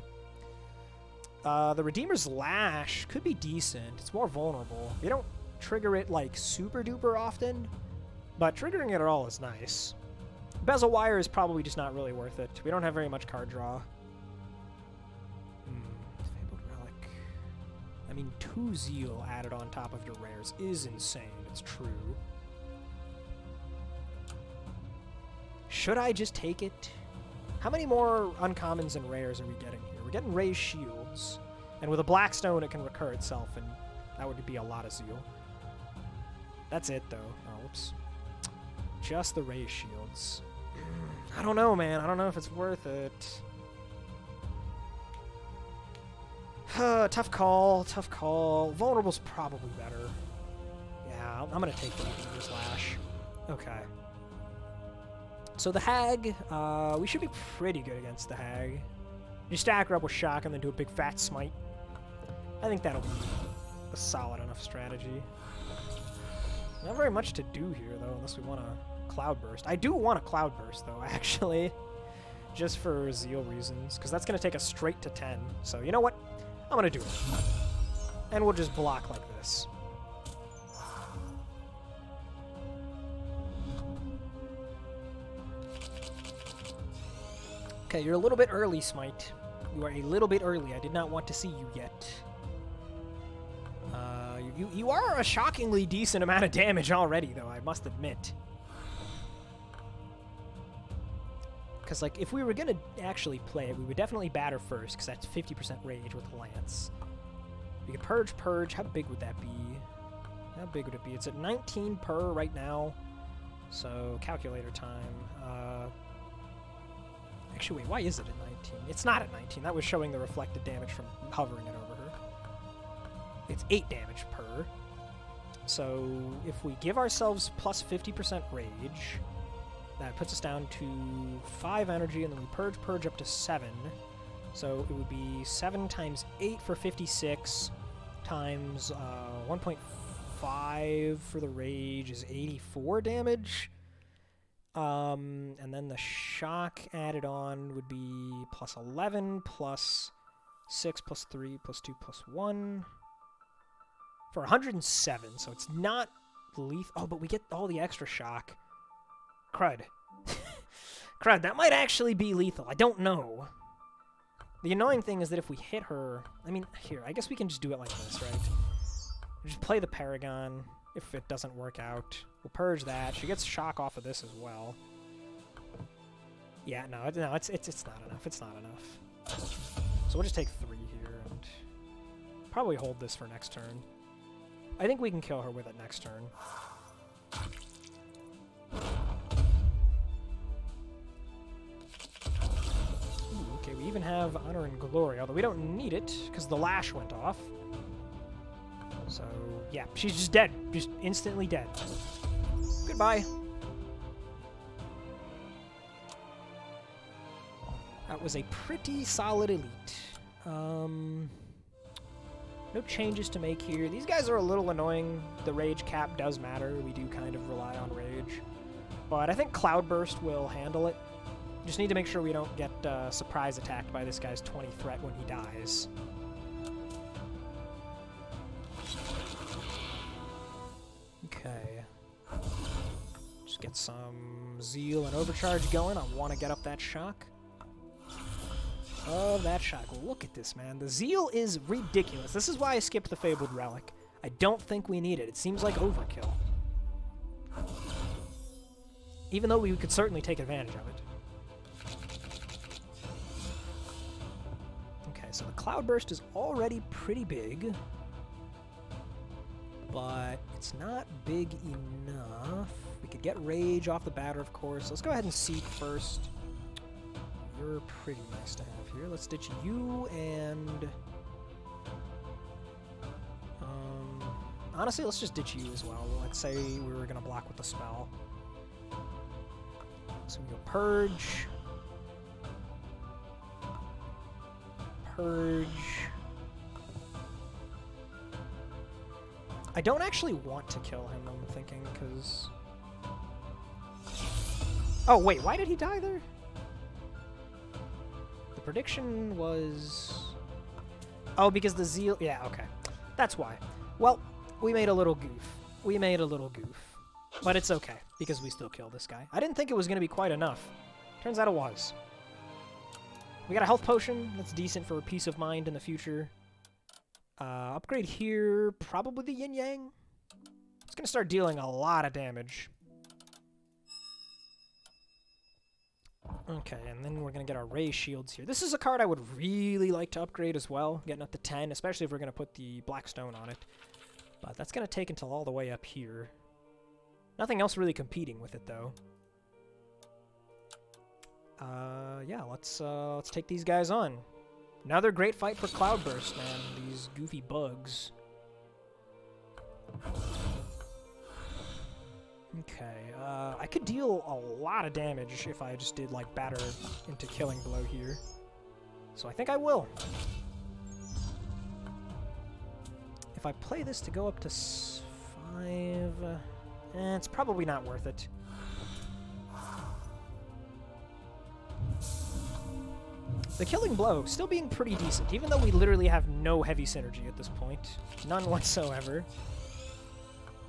The Redeemer's Lash could be decent. It's more vulnerable. We don't trigger it, like, super duper often, but triggering it at all is nice. Bezel Wire is probably just not really worth it. We don't have very much card draw. Fabled Relic. I mean, 2 Zeal added on top of your rares is insane. It's true. Should I just take it? How many more uncommons and rares are we getting here? We're getting Raised Shields. And with a Blackstone, it can recur itself, and that would be a lot of Zeal. That's it, though. Oh, whoops. Just the Raised Shields. I don't know, man. I don't know if it's worth it. Tough call. Tough call. Vulnerable's probably better. Yeah, I'm going to take the Redeemer's Lash. Okay. So the Hag, we should be pretty good against the Hag. You stack her up with Shock and then do a big fat smite. I think that'll be a solid enough strategy. Not very much to do here, though, unless we want a Cloudburst. I do want a Cloudburst, though, actually. Just for Zeal reasons, because that's going to take us straight to 10. So, you know what? I'm going to do it. And we'll just block like this. Okay, you're a little bit early, Smite. You are a little bit early. I did not want to see you yet. You are a shockingly decent amount of damage already, though, I must admit. Because, like, if we were going to actually play it, we would definitely batter first, because that's 50% rage with the Lance. We could Purge. How big would that be? How big would it be? It's at 19 per right now. So, calculator time. Actually, wait, why is it at 19? It's not at 19. That was showing the reflected damage from hovering it over her. It's 8 damage per. So, if we give ourselves plus 50% rage, that puts us down to 5 energy, and then we purge up to 7. So, it would be 7 times 8 for 56, times 1.5 for the rage is 84 damage. And then the shock added on would be plus 11, plus 6, plus 3, plus 2, plus 1. For 107, so it's not lethal. Oh, but we get all the extra shock. Crud. Crud, that might actually be lethal. I don't know. The annoying thing is that if we hit her... I mean, here, I guess we can just do it like this, right? Just play the Paragon. If it doesn't work out, we'll purge that. She gets shock off of this as well. Yeah, no, it's not enough. It's not enough. So we'll just take 3 here and probably hold this for next turn. I think we can kill her with it next turn. Ooh, okay, we even have Honor and Glory, although we don't need it because the lash went off. So, yeah, she's just dead. Just instantly dead. Goodbye. That was a pretty solid elite. No changes to make here. These guys are a little annoying. The rage cap does matter. We do kind of rely on rage. But I think Cloudburst will handle it. Just need to make sure we don't get surprise attacked by this guy's 20 threat when he dies. Okay. Just get some Zeal and Overcharge going. I want to get up that shock. Oh, that shock. Look at this, man. The Zeal is ridiculous. This is why I skipped the Fabled Relic. I don't think we need it. It seems like overkill. Even though we could certainly take advantage of it. Okay, so the Cloudburst is already pretty big. But it's not big enough. We could get Rage off the batter, of course. Let's go ahead and Seek first. You're pretty nice to have here. Let's ditch you and... honestly, let's just ditch you as well. Let's say we were going to block with the spell. So we go Purge. Purge. I don't actually want to kill him, I'm thinking, because... Oh, wait, why did he die there? The prediction was... Oh, because the Zeal... Yeah, okay. That's why. Well, we made a little goof. We made a little goof. But it's okay, because we still killed this guy. I didn't think it was going to be quite enough. Turns out it was. We got a health potion. That's decent for peace of mind in the future. Upgrade here, probably the Yin Yang. It's going to start dealing a lot of damage. Okay, and then we're going to get our Ray Shields here. This is a card I would really like to upgrade as well, getting up to 10, especially if we're going to put the Black Stone on it. But that's going to take until all the way up here. Nothing else really competing with it, though. Yeah, let's take these guys on. Another great fight for Cloudburst, man. These goofy bugs. Okay, I could deal a lot of damage if I just did, like, batter into Killing Blow here. So I think I will. If I play this to go up to 5... it's probably not worth it. The Killing Blow still being pretty decent, even though we literally have no heavy synergy at this point. None whatsoever.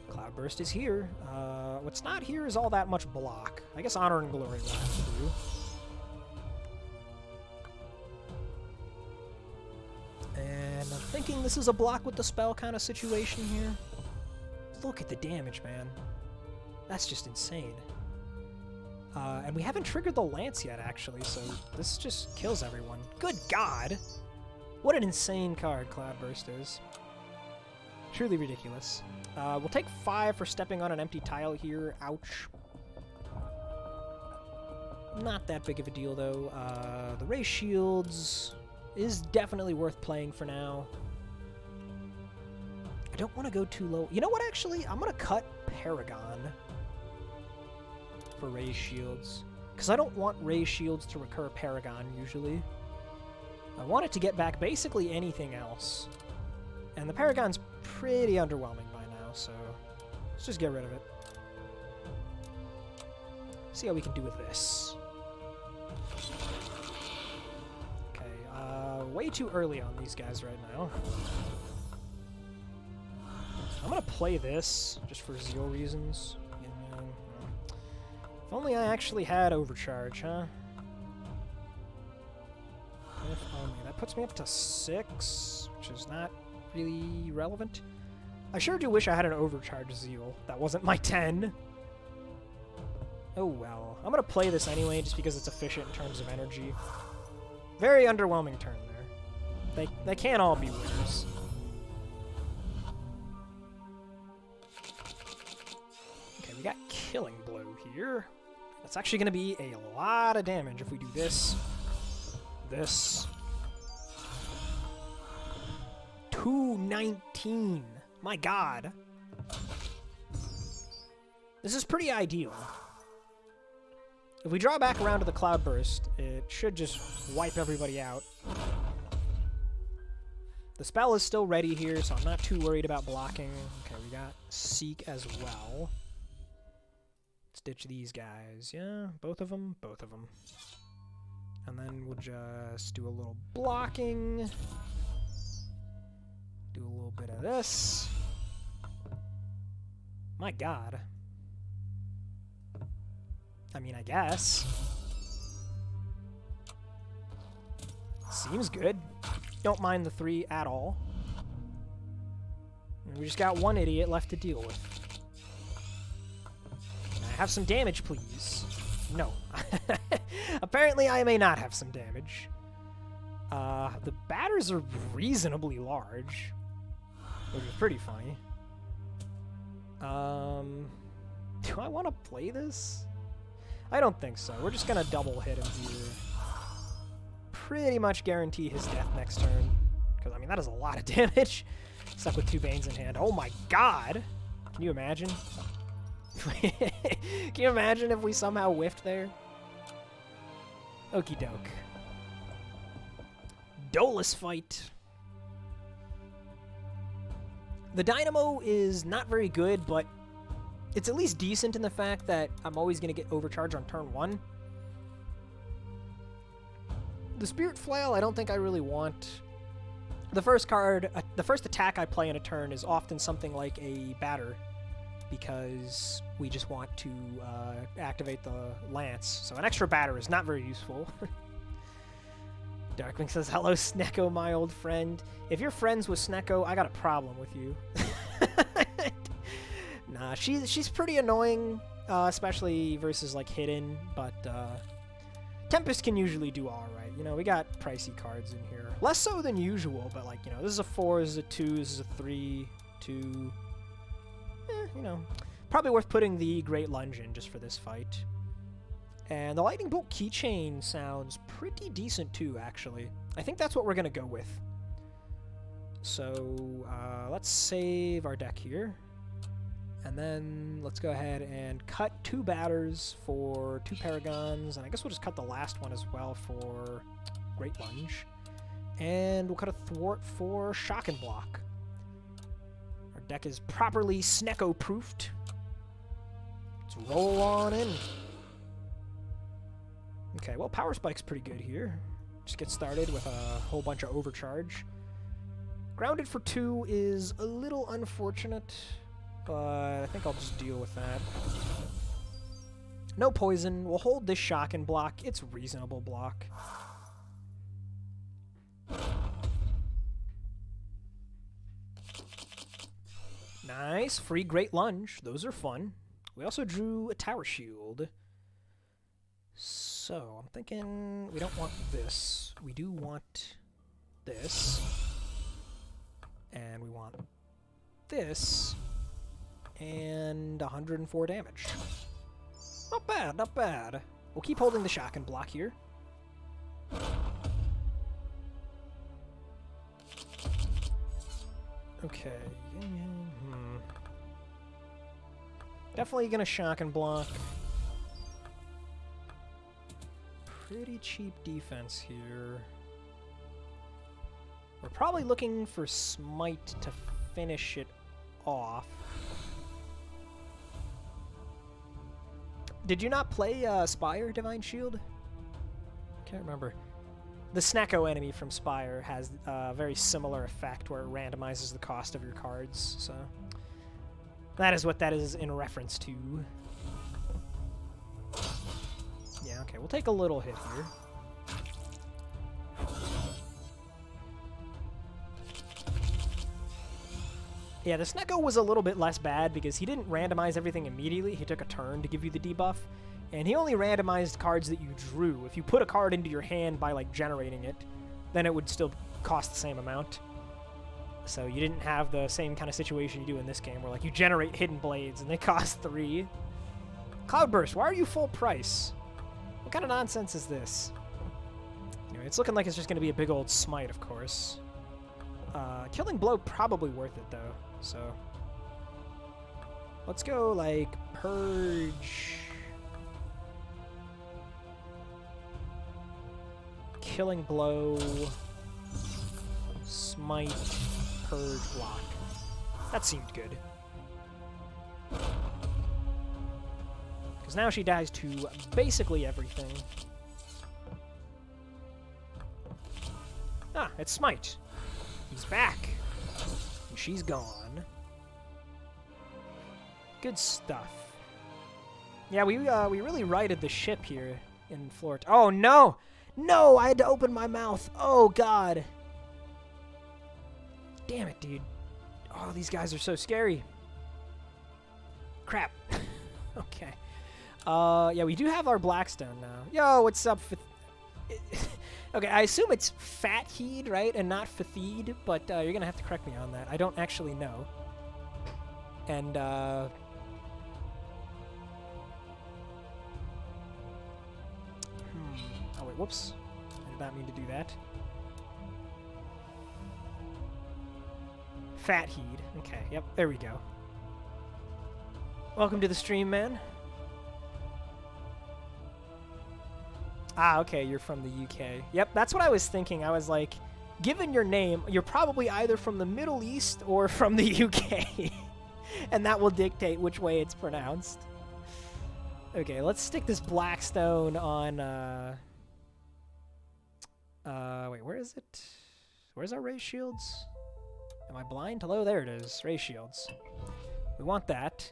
Cloudburst is here. What's not here is all that much block. I guess Honor and Glory will have to do. And I'm thinking this is a block with the spell kind of situation here. Look at the damage, man. That's just insane. And we haven't triggered the Lance yet, actually, so this just kills everyone. Good God! What an insane card Cloudburst is. Truly ridiculous. We'll take 5 for stepping on an empty tile here. Ouch. Not that big of a deal, though. The Ray Shields is definitely worth playing for now. I don't want to go too low. You know what, actually? I'm going to cut Paragon for Ray Shields, because I don't want Ray Shields to recur Paragon, usually. I want it to get back basically anything else. And the Paragon's pretty underwhelming by now, so let's just get rid of it. See how we can do with this. Okay, way too early on these guys right now. I'm gonna play this, just for Zeal reasons. You know, if only I actually had Overcharge, huh? If only. That puts me up to 6, which is not really relevant. I sure do wish I had an Overcharge Zeal. That wasn't my 10. Oh well. I'm gonna play this anyway, just because it's efficient in terms of energy. Very underwhelming turn there. They can't all be winners. Okay, we got Killing Blow here. That's actually gonna be a lot of damage if we do this. This. 219. My god. This is pretty ideal. If we draw back around to the Cloudburst, it should just wipe everybody out. The spell is still ready here, so I'm not too worried about blocking. Okay, we got Seek as well. Let's ditch these guys. Yeah, both of them? Both of them. And then we'll just do a little blocking. Do a little bit of this. My god. I mean, I guess. Seems good. Don't mind the 3 at all. And we just got one idiot left to deal with. Can I have some damage, please? No. Apparently, I may not have some damage. The batters are reasonably large, which is pretty funny. Do I want to play this? I don't think so. We're just going to double hit him here. Pretty much guarantee his death next turn. Because, I mean, that is a lot of damage. Stuck with 2 Banes in hand. Oh my god! Can you imagine? Can you imagine if we somehow whiffed there? Okie doke. Dolus fight. The Dynamo is not very good, but it's at least decent in the fact that I'm always going to get Overcharge on turn 1. The Spirit Flail, I don't think I really want. The first card, the first attack I play in a turn is often something like a Batter, because we just want to activate the Lance. So an extra Batter is not very useful. Darkwing says, hello, Snecko, my old friend. If you're friends with Snecko, I got a problem with you. Nah, she's pretty annoying, especially versus, like, Hidden, but Tempest can usually do alright. You know, we got pricey cards in here. Less so than usual, but, like, you know, this is a 4, this is a 2, this is a 3, 2. You know, probably worth putting the Great Lunge in just for this fight. And the Lightning Bolt keychain sounds pretty decent too, actually. I think that's what we're going to go with. So, let's save our deck here. And then let's go ahead and cut 2 Batters for 2 Paragons. And I guess we'll just cut the last one as well for Great Lunge. And we'll cut a Thwart for Shock and Block. Our deck is properly Snecko-proofed. Let's roll on in. Okay, well, Power Spike's pretty good here. Just get started with a whole bunch of Overcharge. Grounded for 2 is a little unfortunate, but I think I'll just deal with that. No poison. We'll hold this Shock and Block. It's reasonable block. Nice. Free Great Lunge. Those are fun. We also drew a Tower Shield. So, I'm thinking we don't want this. We do want this. And we want this. And 104 damage. Not bad, not bad. We'll keep holding the shotgun block here. Okay. Definitely gonna shotgun block. Pretty cheap defense here. We're probably looking for Smite to finish it off. Did you not play Spire, Divine Shield? Can't remember. The Snecko enemy from Spire has a very similar effect where it randomizes the cost of your cards, so that is what that is in reference to. Yeah, okay, we'll take a little hit here. Yeah, the Snecko was a little bit less bad because he didn't randomize everything immediately. He took a turn to give you the debuff, and he only randomized cards that you drew. If you put a card into your hand by, like, generating it, then it would still cost the same amount. So you didn't have the same kind of situation you do in this game where, like, you generate Hidden Blades and they cost 3. Cloudburst, why are you full price? What kind of nonsense is this? Anyway, it's looking like it's just going to be a big old Smite, of course. Killing Blow probably worth it, though. So let's go, like, Purge. Killing Blow. Smite. Purge. Block. That seemed good. Because now she dies to basically everything. Ah, it's Smite. He's back. And she's gone. Good stuff. Yeah, we really righted the ship here in Flort. Oh, no! No! I had to open my mouth. Oh, God. Damn it, dude. Oh, these guys are so scary. Crap. Okay. Yeah, we do have our Blackstone now. Yo, what's up? Okay, I assume it's Fatheed, right, and not Fatheed, but you're gonna have to correct me on that. I don't actually know. And oh wait, whoops! I did not mean to do that. Fatheed. Okay, yep, there we go. Welcome to the stream, man. Ah, okay, you're from the UK. Yep, that's what I was thinking. I was like, given your name, you're probably either from the Middle East or from the UK. And that will dictate which way it's pronounced. Okay, let's stick this Blackstone on, wait, where is it? Where's our Ray Shields? Am I blind? Hello, there it is. Ray Shields. We want that.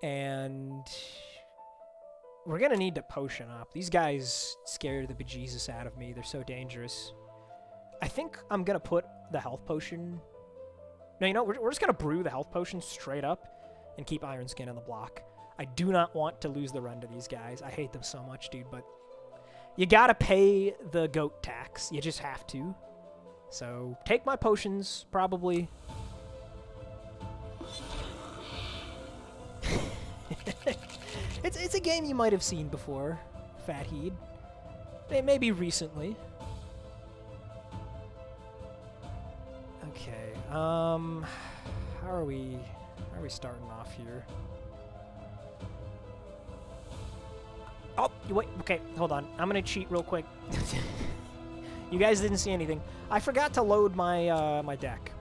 And we're gonna need to potion up. These guys scare the bejesus out of me. They're so dangerous. I think I'm gonna put the health potion... No, you know, we're just gonna brew the health potion straight up and keep Iron Skin on the block. I do not want to lose the run to these guys. I hate them so much, dude, but you gotta pay the goat tax. You just have to. So, take my potions, probably. It's a game you might have seen before, Fatheed. Maybe recently. Okay, how are we starting off here? Oh, wait, okay, hold on. I'm gonna cheat real quick. You guys didn't see anything. I forgot to load my my deck.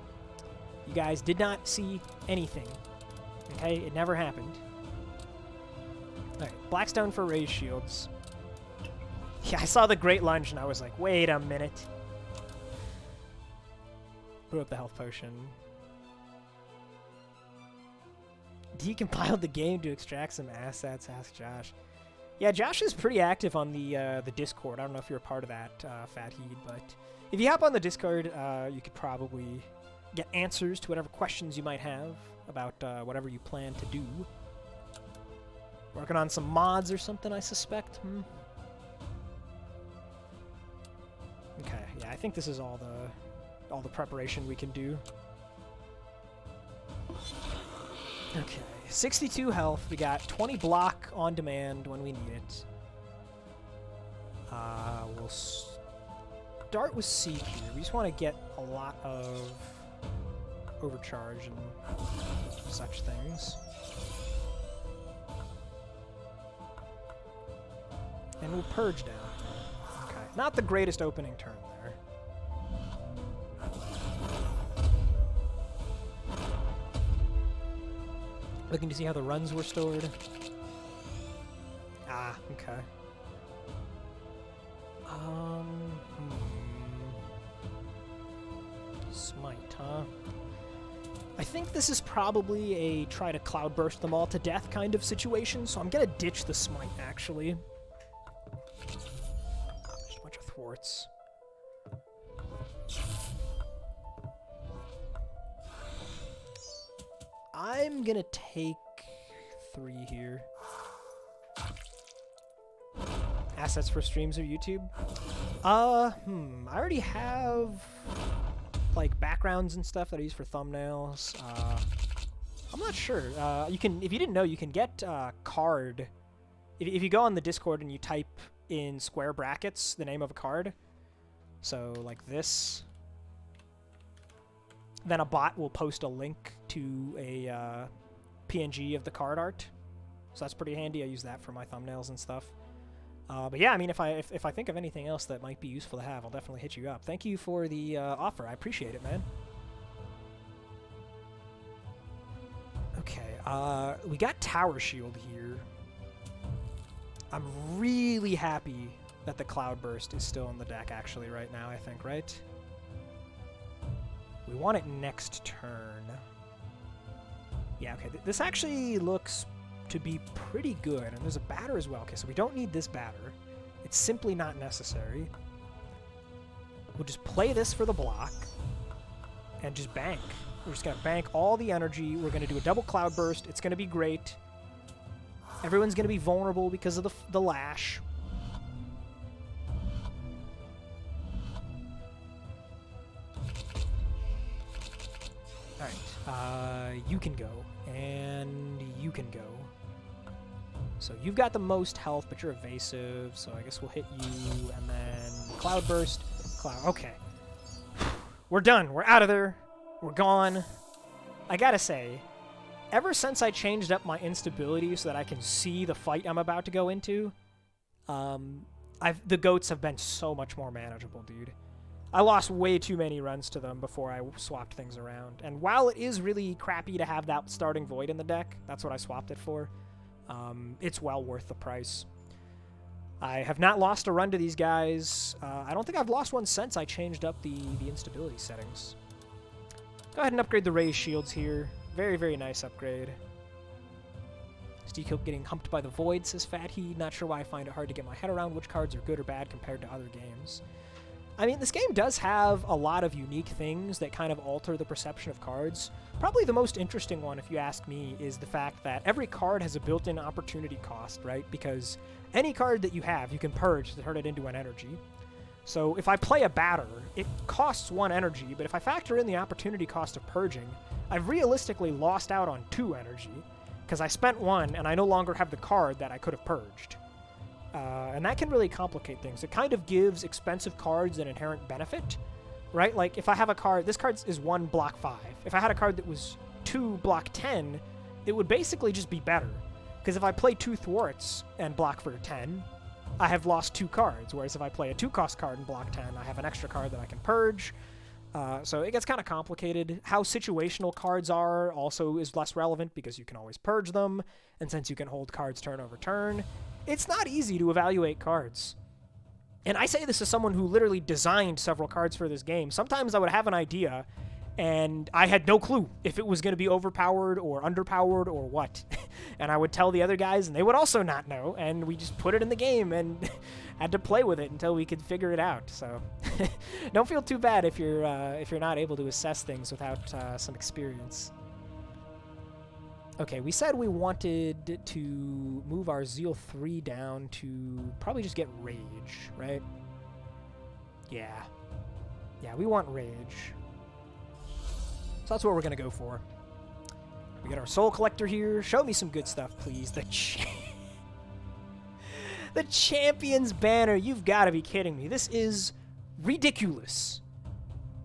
You guys did not see anything. Okay, it never happened. Alright, Blackstone for Raise Shields. Yeah, I saw the Great Lunge and I was like, wait a minute. Brew up the health potion. Decompiled the game to extract some assets, ask Josh. Yeah, Josh is pretty active on the Discord. I don't know if you're a part of that, Fatheed, but if you hop on the Discord, you could probably get answers to whatever questions you might have about whatever you plan to do. Working on some mods or something, I suspect. Okay, yeah, I think this is all the preparation we can do. Okay, 62 health. We got 20 block on demand when we need it. We'll start with Seek here. We just want to get a lot of overcharge and such things. And we'll Purge down. Okay. Not the greatest opening turn there. Looking to see how the runs were stored. Ah, okay. Smite, huh? I think this is probably a try to cloudburst them all to death kind of situation, so I'm gonna ditch the Smite, actually. Just a bunch of thwarts. I'm gonna take 3 here. Assets for streams or YouTube? I already have like backgrounds and stuff that I use for thumbnails. I'm not sure. You can, if you didn't know, you can get card. If you go on the Discord and you type in square brackets the name of a card, so like this, then a bot will post a link to a PNG of the card art. So that's pretty handy. I use that for my thumbnails and stuff. But yeah, I mean, if I think of anything else that might be useful to have, I'll definitely hit you up. Thank you for the offer. I appreciate it, man. Okay, we got Tower Shield here. I'm really happy that the Cloudburst is still in the deck, actually, right now, I think, right? We want it next turn. Yeah, okay, this actually looks to be pretty good, and there's a batter as well. Okay, so we don't need this batter. It's simply not necessary. We'll just play this for the block and just bank. We're just gonna bank all the energy. We're gonna do a double Cloudburst. It's gonna be great. Everyone's gonna be vulnerable because of the lash. Alright, you can go, and you can go. So you've got the most health, but you're evasive, so I guess we'll hit you, and then Cloudburst. Okay. We're done. We're out of there. We're gone. I gotta say, ever since I changed up my instability so that I can see the fight I'm about to go into, the goats have been so much more manageable, dude. I lost way too many runs to them before I swapped things around. And while it is really crappy to have that starting Void in the deck, that's what I swapped it for, it's well worth the price. I have not lost a run to these guys. I don't think I've lost one since I changed up the instability settings. Go ahead and upgrade the Raise Shields here. Very, very nice upgrade. Steelkill getting humped by the Void, says Fatheed. Not sure why I find it hard to get my head around which cards are good or bad compared to other games. I mean, this game does have a lot of unique things that kind of alter the perception of cards. Probably the most interesting one, if you ask me, is the fact that every card has a built-in opportunity cost, right? Because any card that you have, you can purge to turn it into an energy. So if I play a batter, it costs 1 energy, but if I factor in the opportunity cost of purging, I've realistically lost out on 2 energy, because I spent 1 and I no longer have the card that I could have purged. And that can really complicate things. It kind of gives expensive cards an inherent benefit, right? Like, if I have a card, this card is 1 block 5. If I had a card that was 2 block 10, it would basically just be better. Because if I play 2 thwarts and block for 10, I have lost 2 cards. Whereas if I play a 2-cost card and block 10, I have an extra card that I can purge. So it gets kind of complicated. How situational cards are also is less relevant because you can always purge them. And since you can hold cards turn over turn, it's not easy to evaluate cards. And I say this as someone who literally designed several cards for this game. Sometimes I would have an idea, and I had no clue if it was going to be overpowered or underpowered or what. And I would tell the other guys, and they would also not know, and we just put it in the game and had to play with it until we could figure it out. So don't feel too bad if you're not able to assess things without some experience. Okay, we said we wanted to move our Zeal 3 down to probably just get Rage, right? Yeah. Yeah, we want Rage. So that's what we're going to go for. We got our Soul Collector here. Show me some good stuff, please. The The Champion's Banner. You've got to be kidding me. This is ridiculous.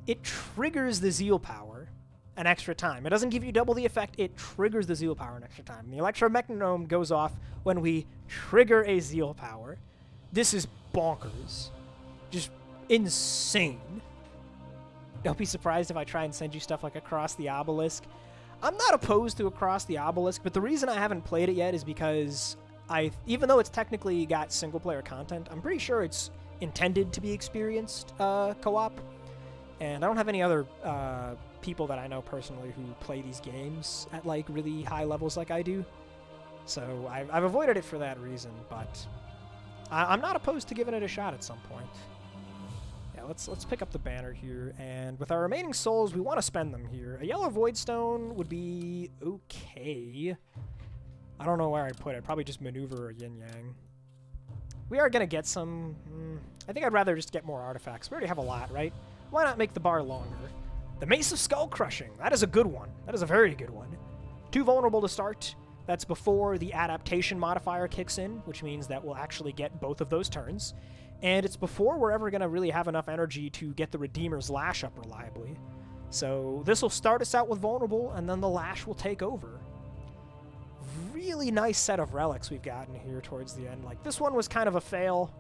It triggers the Zeal power an extra time. It doesn't give you double the effect. It triggers the Zeal power an extra time. The Electrometronome goes off when we trigger a Zeal power. This is bonkers. Just insane. Don't be surprised if I try and send you stuff like Across the Obelisk. I'm not opposed to Across the Obelisk, but the reason I haven't played it yet is because even though it's technically got single-player content, I'm pretty sure it's intended to be experienced co-op. And I don't have any other people that I know personally who play these games at like really high levels like I do. So I've avoided it for that reason, but I'm not opposed to giving it a shot at some point. Yeah, let's pick up the banner here, and with our remaining souls, we want to spend them here. A yellow voidstone would be okay. I don't know where I'd put it. Probably just maneuver or yin-yang. We are going to get some... I think I'd rather just get more artifacts. We already have a lot, right? Why not make the bar longer? The Mace of Skull Crushing. That is a good one. That is a very good one. 2 vulnerable to start. That's before the adaptation modifier kicks in, which means that we'll actually get both of those turns. And it's before we're ever going to really have enough energy to get the Redeemer's Lash up reliably. So this will start us out with vulnerable, and then the Lash will take over. Really nice set of relics we've gotten here towards the end. Like, this one was kind of a fail.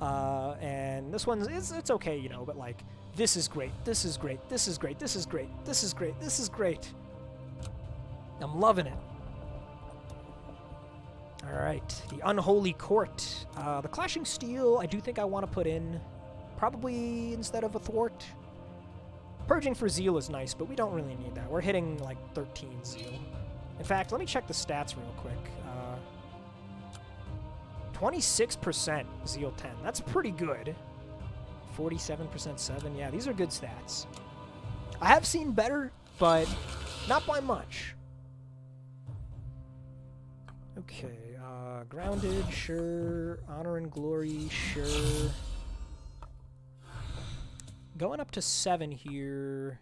And this one's, it's okay, you know, but like, this is great, this is great, this is great, this is great, this is great, this is great. I'm loving it. Alright, the Unholy Court. The Clashing Steel, I do think I want to put in, probably instead of a Thwart. Purging for Zeal is nice, but we don't really need that. We're hitting like 13 Zeal. In fact, let me check the stats real quick. 26% Zeal 10. That's pretty good. 47% 7. Yeah, these are good stats. I have seen better, but not by much. Okay, Grounded, sure. Honor and Glory, sure. Going up to 7 here.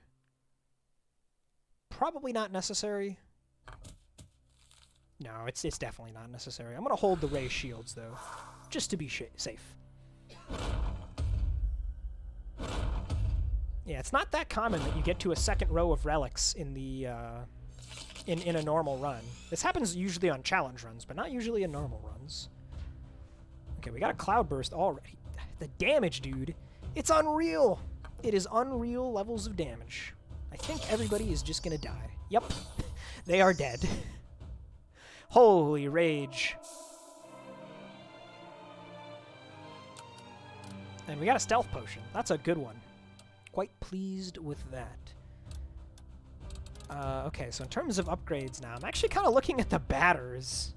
Probably not necessary. No, it's definitely not necessary. I'm going to hold the Ray Shields, though, just to be safe. Yeah, it's not that common that you get to a second row of relics in the in a normal run. This happens usually on challenge runs, but not usually in normal runs. Okay, we got a Cloudburst already. The damage, dude. It's unreal. It is unreal levels of damage. I think everybody is just going to die. Yep, they are dead. Holy rage. And we got a stealth potion. That's a good one. Quite pleased with that. Okay, so in terms of upgrades now, I'm actually kind of looking at the batters.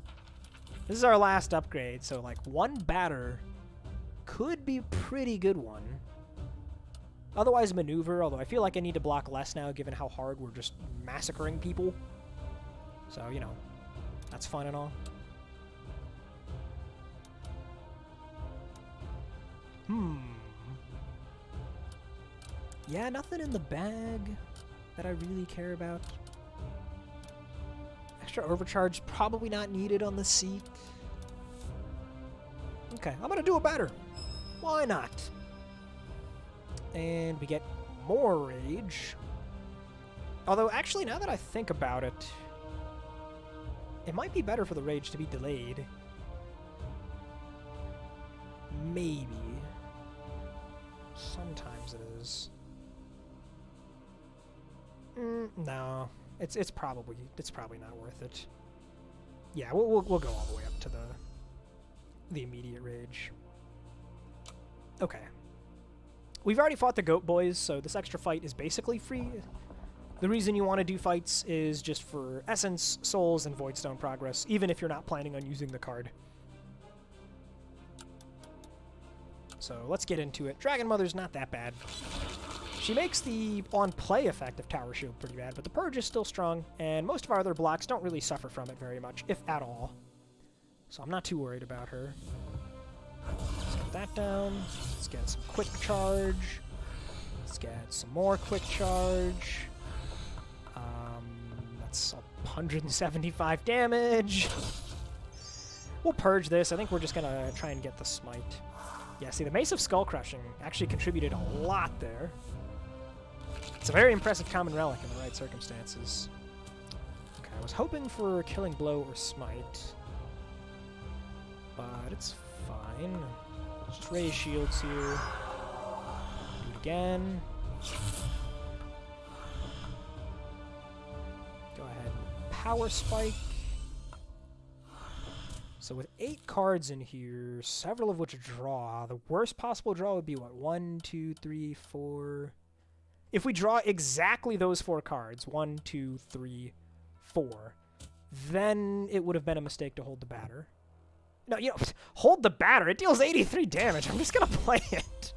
This is our last upgrade, so like one batter could be a pretty good one. Otherwise maneuver, although I feel like I need to block less now given how hard we're just massacring people. So, you know, that's fun and all. Yeah, nothing in the bag that I really care about. Extra overcharge probably not needed on the seat. Okay, I'm gonna do a better. Why not? And we get more rage. Although, actually, now that I think about it, it might be better for the rage to be delayed. Maybe. Sometimes it is. No, it's probably not worth it. Yeah, we'll go all the way up to the immediate rage. Okay. We've already fought the Goat Boys, so this extra fight is basically free. The reason you want to do fights is just for Essence, Souls, and Voidstone progress, even if you're not planning on using the card. So let's get into it. Dragon Mother's not that bad. She makes the on-play effect of Tower Shield pretty bad, but the Purge is still strong, and most of our other blocks don't really suffer from it very much, if at all. So I'm not too worried about her. Let's get that down. Let's get some quick charge. Let's get some more quick charge. That's 175 damage. We'll purge this. I think we're just going to try and get the smite. Yeah, see, the Mace of Skull Crushing actually contributed a lot there. It's a very impressive common relic in the right circumstances. Okay, I was hoping for Killing Blow or Smite. But it's fine. Just raise shields here. Do it again. Go ahead and Power Spike. So with 8 cards in here, several of which draw, the worst possible draw would be what? 1, 2, 3, 4. If we draw exactly those 4 cards, 1, 2, 3, 4, then it would have been a mistake to hold the batter. No, you know, hold the batter. It deals 83 damage. I'm just going to play it.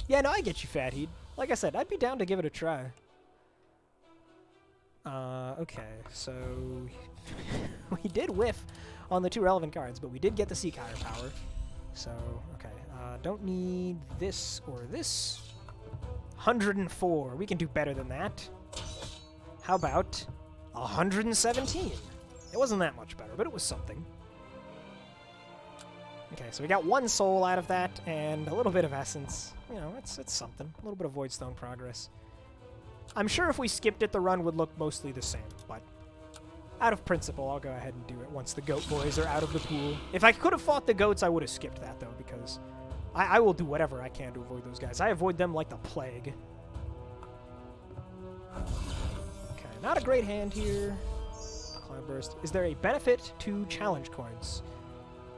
Yeah, no, I get you, Fathead. Like I said, I'd be down to give it a try. Okay, so we did whiff on the 2 relevant cards, but we did get the Seek Higher Power. So, okay, don't need this or this. 104. We can do better than that. How about 117? It wasn't that much better, but it was something. Okay, so we got 1 soul out of that, and a little bit of essence. You know, it's something. A little bit of Voidstone progress. I'm sure if we skipped it, the run would look mostly the same, but out of principle, I'll go ahead and do it once the goat boys are out of the pool. If I could have fought the goats, I would have skipped that, though, because I will do whatever I can to avoid those guys. I avoid them like the plague. Okay, not a great hand here. Cloudburst. Is there a benefit to challenge coins?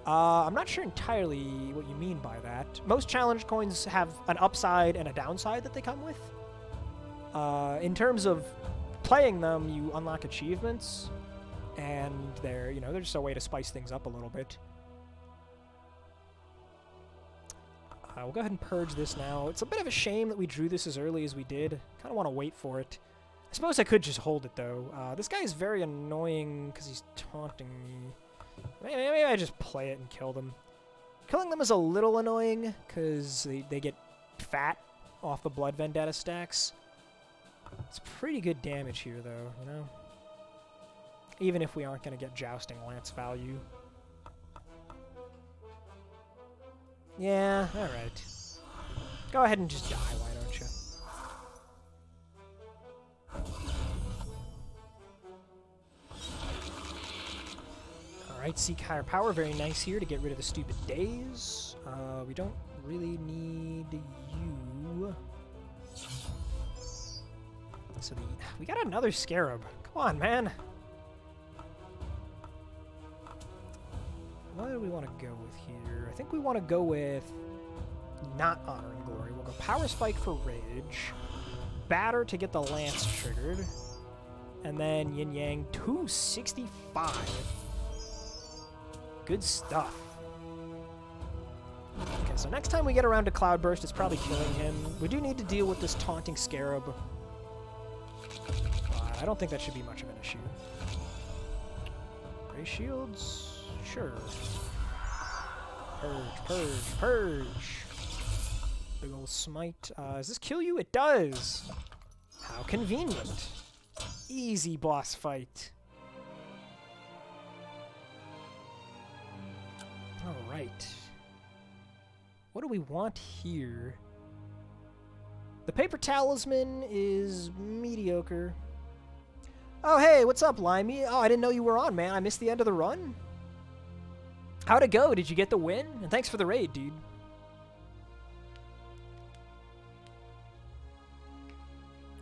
I'm not sure entirely what you mean by that. Most challenge coins have an upside and a downside that they come with. In terms of playing them, you unlock achievements, and they're just a way to spice things up a little bit. We'll go ahead and purge this now. It's a bit of a shame that we drew this as early as we did. Kind of want to wait for it. I suppose I could just hold it, though. This guy is very annoying because he's taunting me. Maybe I just play it and kill them. Killing them is a little annoying because they get fat off the Blood Vendetta stacks. It's pretty good damage here, though, you know? Even if we aren't going to get Jousting Lance value. Yeah, alright. Go ahead and just die, why don't you? Alright, Seek Higher Power, very nice here to get rid of the stupid days. We don't really need you. So we got another Scarab. Come on, man. What do we want to go with here? I think we want to go with not Honor and Glory. We'll go Power Spike for Rage, Batter to get the Lance triggered, and then Yin Yang 265. Good stuff. Okay, so next time we get around to Cloudburst, it's probably killing him. We do need to deal with this Taunting Scarab. I don't think that should be much of an issue. Ray Shields? Sure. Purge, purge, purge. Big ol' smite. Does this kill you? It does! How convenient. Easy boss fight. Alright. What do we want here? The Paper Talisman is mediocre. Oh, hey, what's up, Limey? Oh, I didn't know you were on, man. I missed the end of the run. How'd it go? Did you get the win? And thanks for the raid, dude.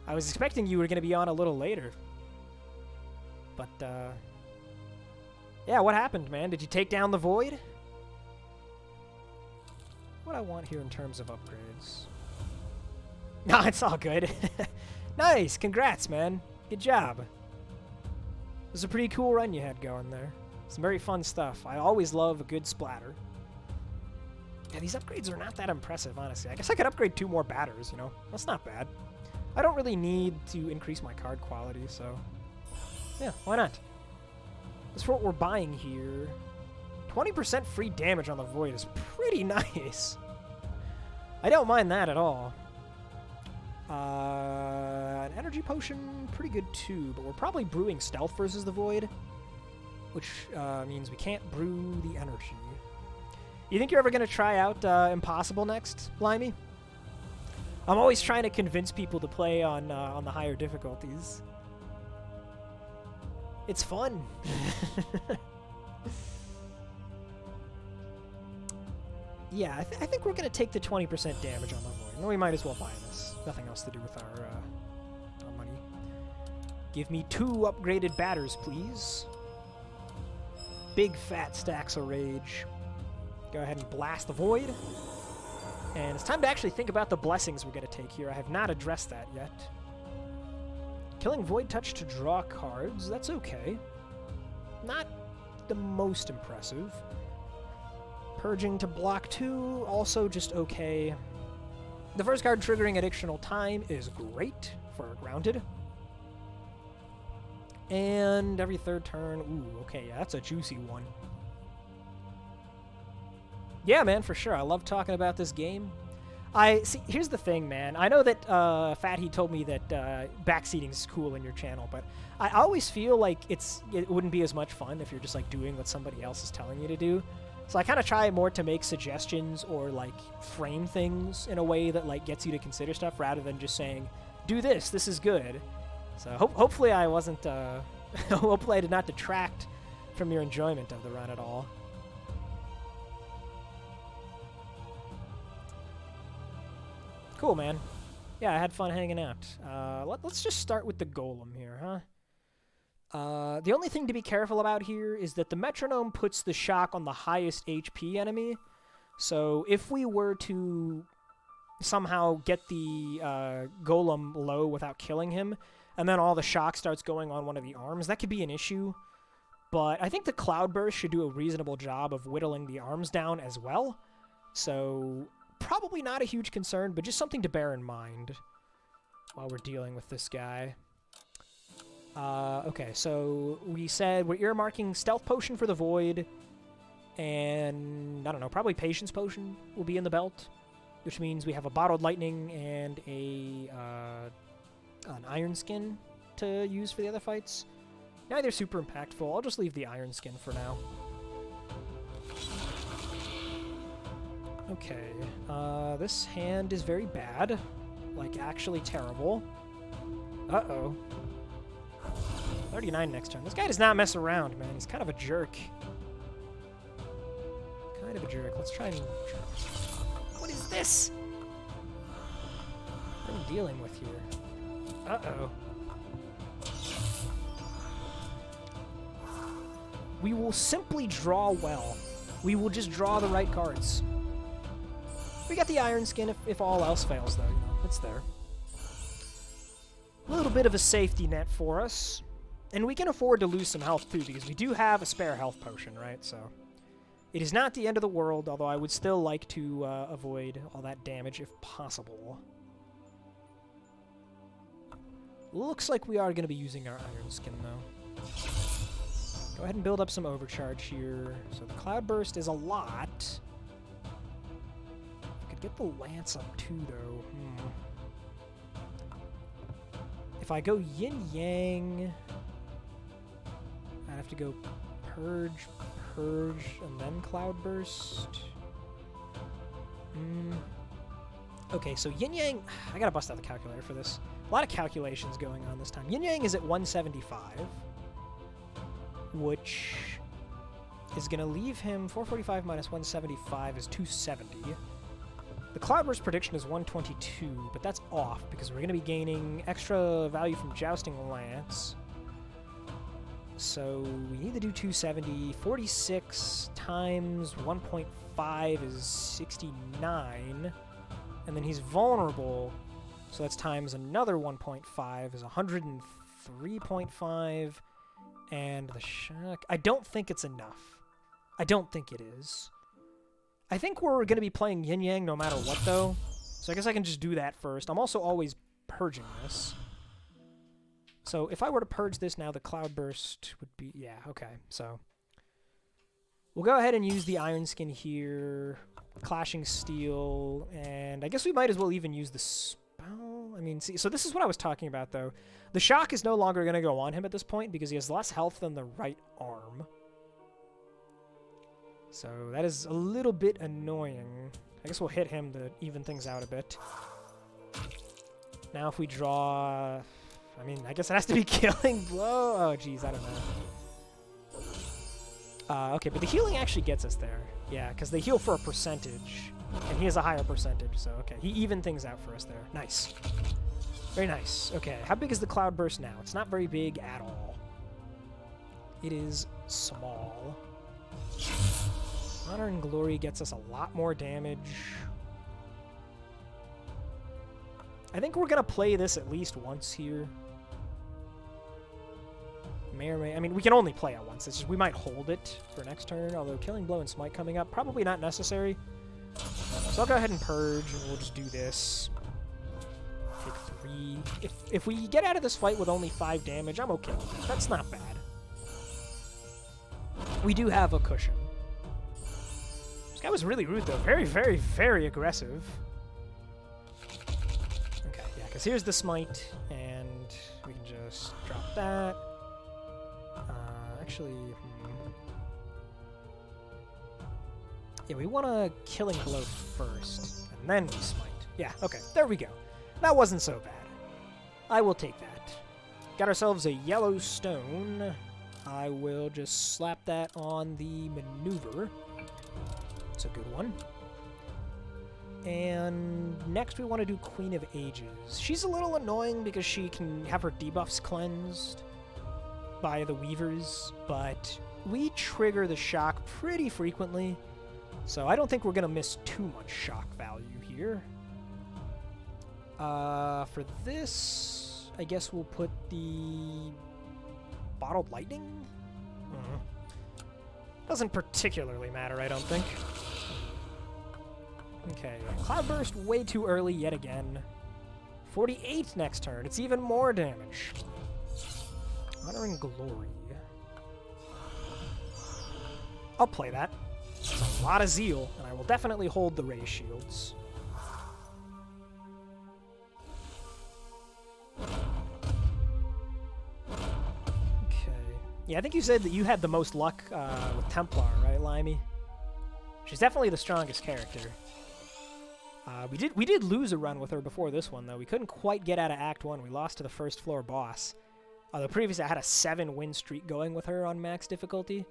I was expecting you were going to be on a little later. But, yeah, what happened, man? Did you take down the Void? What I want here in terms of upgrades. No, it's all good. Nice. Congrats, man. Good job. It was a pretty cool run you had going there. Some very fun stuff. I always love a good splatter. Yeah, these upgrades are not that impressive, honestly. I guess I could upgrade 2 more batters, you know? That's not bad. I don't really need to increase my card quality, so... yeah, why not? That's what we're buying here. 20% free damage on the Void is pretty nice. I don't mind that at all. An energy potion, pretty good too, but we're probably brewing stealth versus the void, which means we can't brew the energy. You think you're ever going to try out Impossible next, Limey? I'm always trying to convince people to play on the higher difficulties. It's fun. Yeah, I think we're going to take the 20% damage on the void. No, we might as well buy this. Nothing else to do with our money. Give me 2 upgraded batters, please. Big fat stacks of rage. Go ahead and blast the void. And it's time to actually think about the blessings we're going to take here. I have not addressed that yet. Killing Void Touch to draw cards, that's okay. Not the most impressive. Purging to block 2, also just okay. The first card triggering additional time is great for Grounded. And every third turn, ooh, okay, yeah, that's a juicy one. Yeah, man, for sure. I love talking about this game. See, here's the thing, man. I know that Fatty told me that backseating is cool in your channel, but I always feel like it wouldn't be as much fun if you're just like doing what somebody else is telling you to do. So I kind of try more to make suggestions or like frame things in a way that like gets you to consider stuff rather than just saying, "Do this. This is good." So hopefully I wasn't. Hopefully I did not detract from your enjoyment of the run at all. Cool, man. Yeah, I had fun hanging out. Let's just start with the golem here, huh? The only thing to be careful about here is that the metronome puts the shock on the highest HP enemy. So if we were to somehow get the golem low without killing him, and then all the shock starts going on one of the arms, that could be an issue. But I think the Cloudburst should do a reasonable job of whittling the arms down as well. So probably not a huge concern, but just something to bear in mind while we're dealing with this guy. Okay, so we said we're earmarking Stealth Potion for the Void, and, I don't know, probably Patience Potion will be in the belt, which means we have a Bottled Lightning and an Iron Skin to use for the other fights. Neither super impactful. I'll just leave the Iron Skin for now. Okay, this hand is very bad. Like, actually terrible. Uh-oh. 39 next turn. This guy does not mess around, man. He's kind of a jerk. Kind of a jerk. Let's try and... What is this? What are we dealing with here? Uh-oh. We will simply draw well. We will just draw the right cards. We got the Iron Skin if all else fails, though. You know, it's there. A little bit of a safety net for us. And we can afford to lose some health, too, because we do have a spare health potion, right? So it is not the end of the world, although I would still like to avoid all that damage if possible. Looks like we are going to be using our Iron Skin, though. Go ahead and build up some overcharge here. So the Cloudburst is a lot. I could get the Lance up, too, though. If I go Yin-Yang... I have to go Purge, and then Cloudburst. Okay, so Yin-Yang... I gotta bust out the calculator for this. A lot of calculations going on this time. Yin-Yang is at 175, which is gonna leave him... 445 minus 175 is 270. The Cloudburst prediction is 122, but that's off, because we're gonna be gaining extra value from Jousting Lance. So we need to do 270. 46 times 1.5 is 69. And then he's vulnerable. So that's times another 1.5 is 103.5. And the shock... I don't think it's enough. I don't think it is. I think we're going to be playing Yin-Yang no matter what, though. So I guess I can just do that first. I'm also always purging this. So if I were to purge this now, the Cloudburst would be... Yeah, okay. So we'll go ahead and use the Iron Skin here, Clashing Steel, and I guess we might as well even use the Dispel? I mean, see, so this is what I was talking about, though. The shock is no longer going to go on him at this point because he has less health than the right arm. So that is a little bit annoying. I guess we'll hit him to even things out a bit. Now if we draw... I mean, I guess it has to be Killing Blow. Oh, geez, I don't know. Okay, but the healing actually gets us there. Yeah, because they heal for a percentage. And he has a higher percentage, so okay. He evened things out for us there. Nice. Very nice. Okay, how big is the Cloudburst now? It's not very big at all. It is small. Honor and Glory gets us a lot more damage. I think we're going to play this at least once here. I mean, we can only play it once. It's just we might hold it for next turn, although Killing Blow and Smite coming up, probably not necessary. So I'll go ahead and Purge, and we'll just do this. Take 3. If we get out of this fight with only 5 damage, I'm okay with that. That's not bad. We do have a cushion. This guy was really rude, though. Very, very, very aggressive. Okay, yeah, because here's the Smite, and we can just drop that. Actually... Yeah, we want to Killing Blow first, and then we Smite. Yeah, okay, there we go. That wasn't so bad. I will take that. Got ourselves a yellow stone. I will just slap that on the maneuver. It's a good one. And next we want to do Queen of Ages. She's a little annoying because she can have her debuffs cleansed by the Weavers, but we trigger the shock pretty frequently. So I don't think we're going to miss too much shock value here. For this, I guess we'll put the Bottled Lightning? Doesn't particularly matter, I don't think. Okay, Cloudburst way too early yet again. 48 next turn. It's even more damage. Honor and Glory. I'll play that. It's a lot of Zeal, and I will definitely hold the Ray Shields. Okay. Yeah, I think you said that you had the most luck with Templar, right, Limey? She's definitely the strongest character. We did lose a run with her before this one, though. We couldn't quite get out of Act 1. We lost to the first floor boss. Although previously I had a 7-win streak going with her on max difficulty.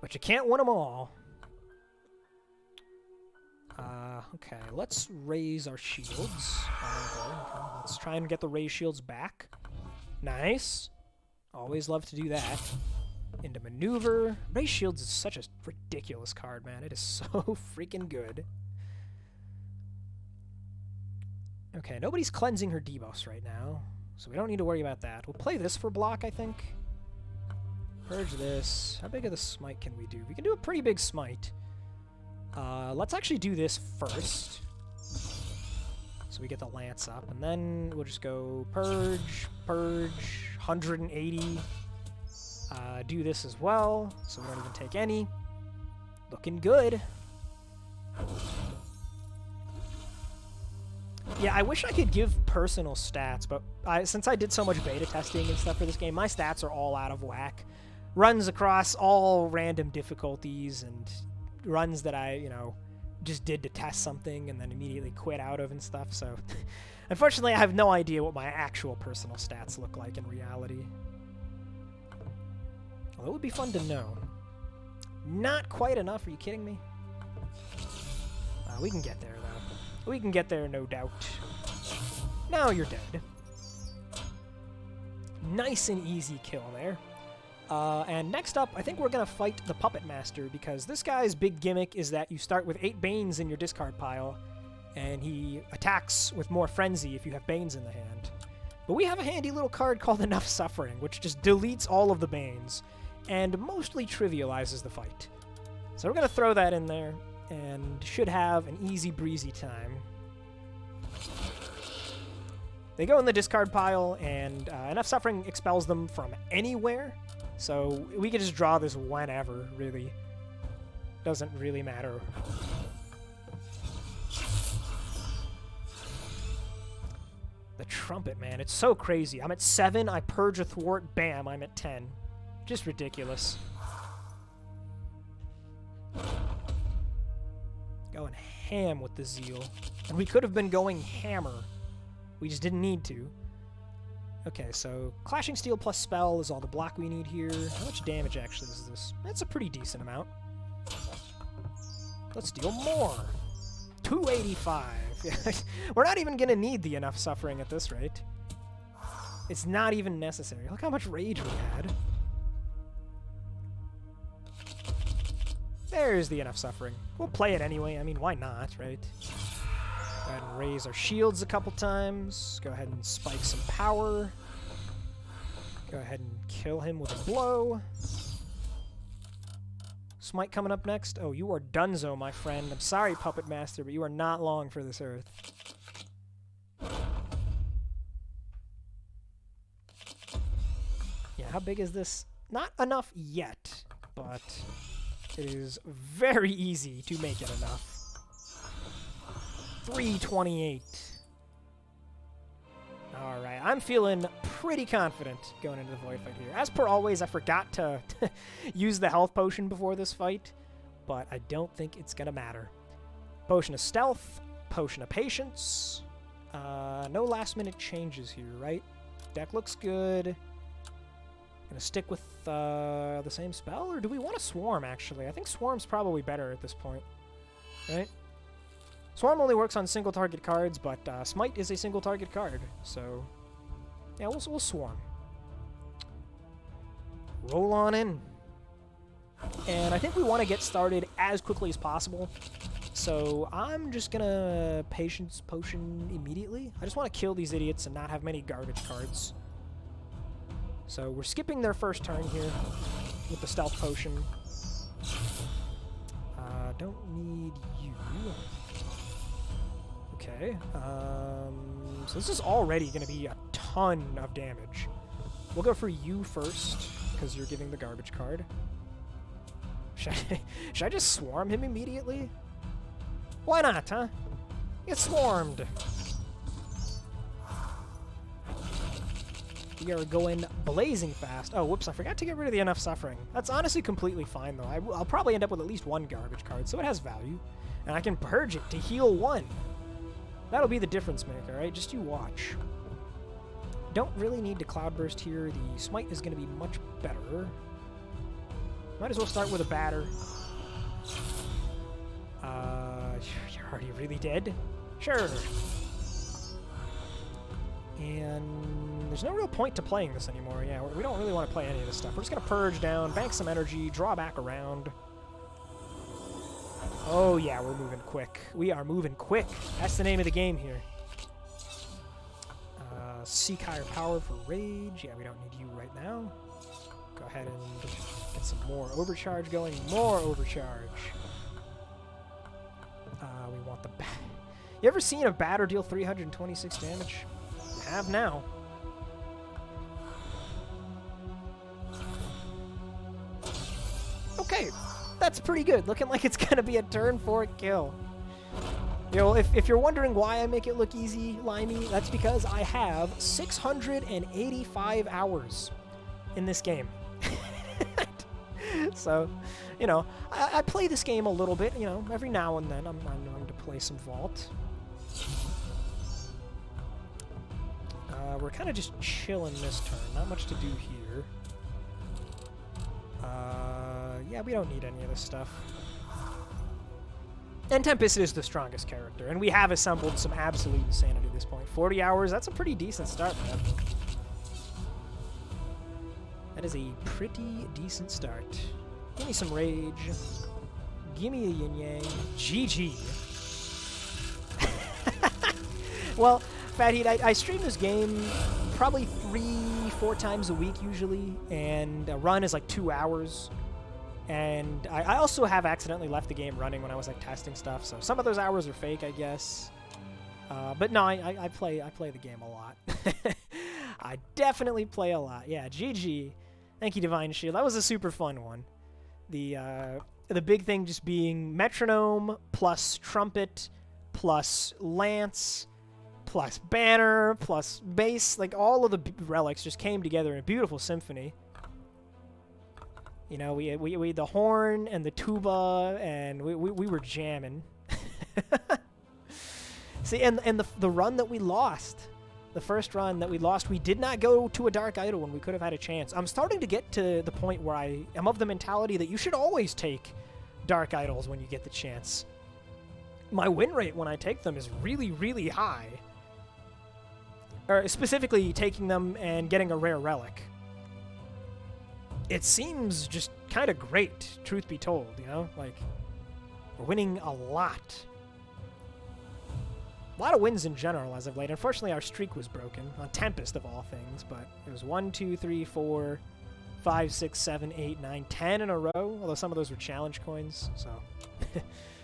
But you can't win them all. Okay, let's raise our shields. Let's try and get the raise shields back. Nice. Always love to do that. Into maneuver. Raise shields is such a ridiculous card, man. It is so freaking good. Okay, nobody's cleansing her debuffs right now, so we don't need to worry about that. We'll play this for block, I think. Purge this. How big of the Smite can we do? We can do a pretty big Smite. Let's actually do this first. So we get the Lance up, and then we'll just go Purge, Purge, 180. Do this as well, so we don't even take any. Looking good. Yeah, I wish I could give personal stats, but since I did so much beta testing and stuff for this game, my stats are all out of whack. Runs across all random difficulties and runs that I, just did to test something and then immediately quit out of and stuff, so unfortunately I have no idea what my actual personal stats look like in reality. Well, it would be fun to know. Not quite enough, are you kidding me? We can get there, though. We can get there, no doubt. Now you're dead. Nice and easy kill there. And next up, I think we're going to fight the Puppet Master, because this guy's big gimmick is that you start with 8 Banes in your discard pile, and he attacks with more Frenzy if you have Banes in the hand. But we have a handy little card called Enough Suffering, which just deletes all of the Banes, and mostly trivializes the fight. So we're going to throw that in there, and should have an easy breezy time. They go in the discard pile, and Enough Suffering expels them from anywhere. So we could just draw this whenever, really. Doesn't really matter. The trumpet, man. It's so crazy. I'm at 7. I purge a thwart. Bam. I'm at 10. Just ridiculous. Going ham with the Zeal. And we could have been going hammer. We just didn't need to. Okay, so Clashing Steel plus Spell is all the block we need here. How much damage actually is this? That's a pretty decent amount. Let's deal more. 285. We're not even going to need the enough suffering at this rate. It's not even necessary. Look how much rage we had. There's the enough suffering. We'll play it anyway. I mean, why not, right? Go ahead and raise our shields a couple times. Go ahead and spike some power. Go ahead and kill him with a blow. Smite coming up next. Oh, you are donezo, my friend. I'm sorry, Puppet Master, but you are not long for this earth. Yeah, how big is this? Not enough yet, but it is very easy to make it enough. 328. Alright, I'm feeling pretty confident going into the void fight here. As per always, I forgot to use the health potion before this fight, but I don't think it's going to matter. Potion of stealth, potion of patience. No last minute changes here, right? Deck looks good. Gonna stick with the same spell, or do we want to swarm, actually? I think swarm's probably better at this point, right? Swarm only works on single target cards, but Smite is a single target card, so yeah, we'll swarm. Roll on in. And I think we want to get started as quickly as possible, so I'm just gonna Patience Potion immediately. I just want to kill these idiots and not have many garbage cards. So we're skipping their first turn here with the Stealth Potion. Don't need you. Okay. So this is already going to be a ton of damage. We'll go for you first, because you're giving the garbage card. Should I just swarm him immediately? Why not, huh? Get swarmed. We are going blazing fast. Oh, whoops, I forgot to get rid of the enough suffering. That's honestly completely fine, though. I'll probably end up with at least one garbage card, so it has value. And I can purge it to heal 1. That'll be the difference maker, right? Just you watch. Don't really need to Cloudburst here. The Smite is going to be much better. Might as well start with a batter. You're already really dead? Sure. And there's no real point to playing this anymore. Yeah, we don't really want to play any of this stuff. We're just going to purge down, bank some energy, draw back around. Oh yeah, we're moving quick. We are moving quick. That's the name of the game here. Seek higher power for rage. Yeah, we don't need you right now. Go ahead and get some more overcharge going. More overcharge. We want the bat. You ever seen a batter deal 326 damage? You have now. Okay, that's pretty good. Looking like it's going to be a turn 4 kill. You know, if you're wondering why I make it look easy, Limey, that's because I have 685 hours in this game. So, you know, I play this game a little bit, you know, every now and then I'm known to play some Vault. We're kind of just chilling this turn. Not much to do here. Yeah, we don't need any of this stuff. And Tempest is the strongest character, and we have assembled some absolute insanity at this point. 40 hours, that's a pretty decent start, man. That is a pretty decent start. Give me some rage. Give me a yin-yang. GG. Well, Fat Heat, I stream this game probably 3-4 times a week usually, and a run is like 2 hours. And I also have accidentally left the game running when I was like testing stuff, so some of those hours are fake, I guess. But no, I play the game a lot. I definitely play a lot. Yeah, GG. Thank you, Divine Shield. That was a super fun one. The big thing just being metronome plus trumpet plus lance plus banner, plus base. Like, all of the relics just came together in a beautiful symphony. You know, we had the horn and the tuba, and we were jamming. See, and the run that we lost, the first run that we lost, we did not go to a Dark Idol when we could have had a chance. I'm starting to get to the point where I am of the mentality that you should always take Dark Idols when you get the chance. My win rate when I take them is really, really high. Or specifically taking them and getting a rare relic. It seems just kind of great, truth be told, you know? Like, we're winning a lot. A lot of wins in general as of late. Unfortunately, our streak was broken on Tempest of all things, but it was 1, 2, 3, 4, 5, 6, 7, 8, 9, 10 in a row, although some of those were challenge coins, so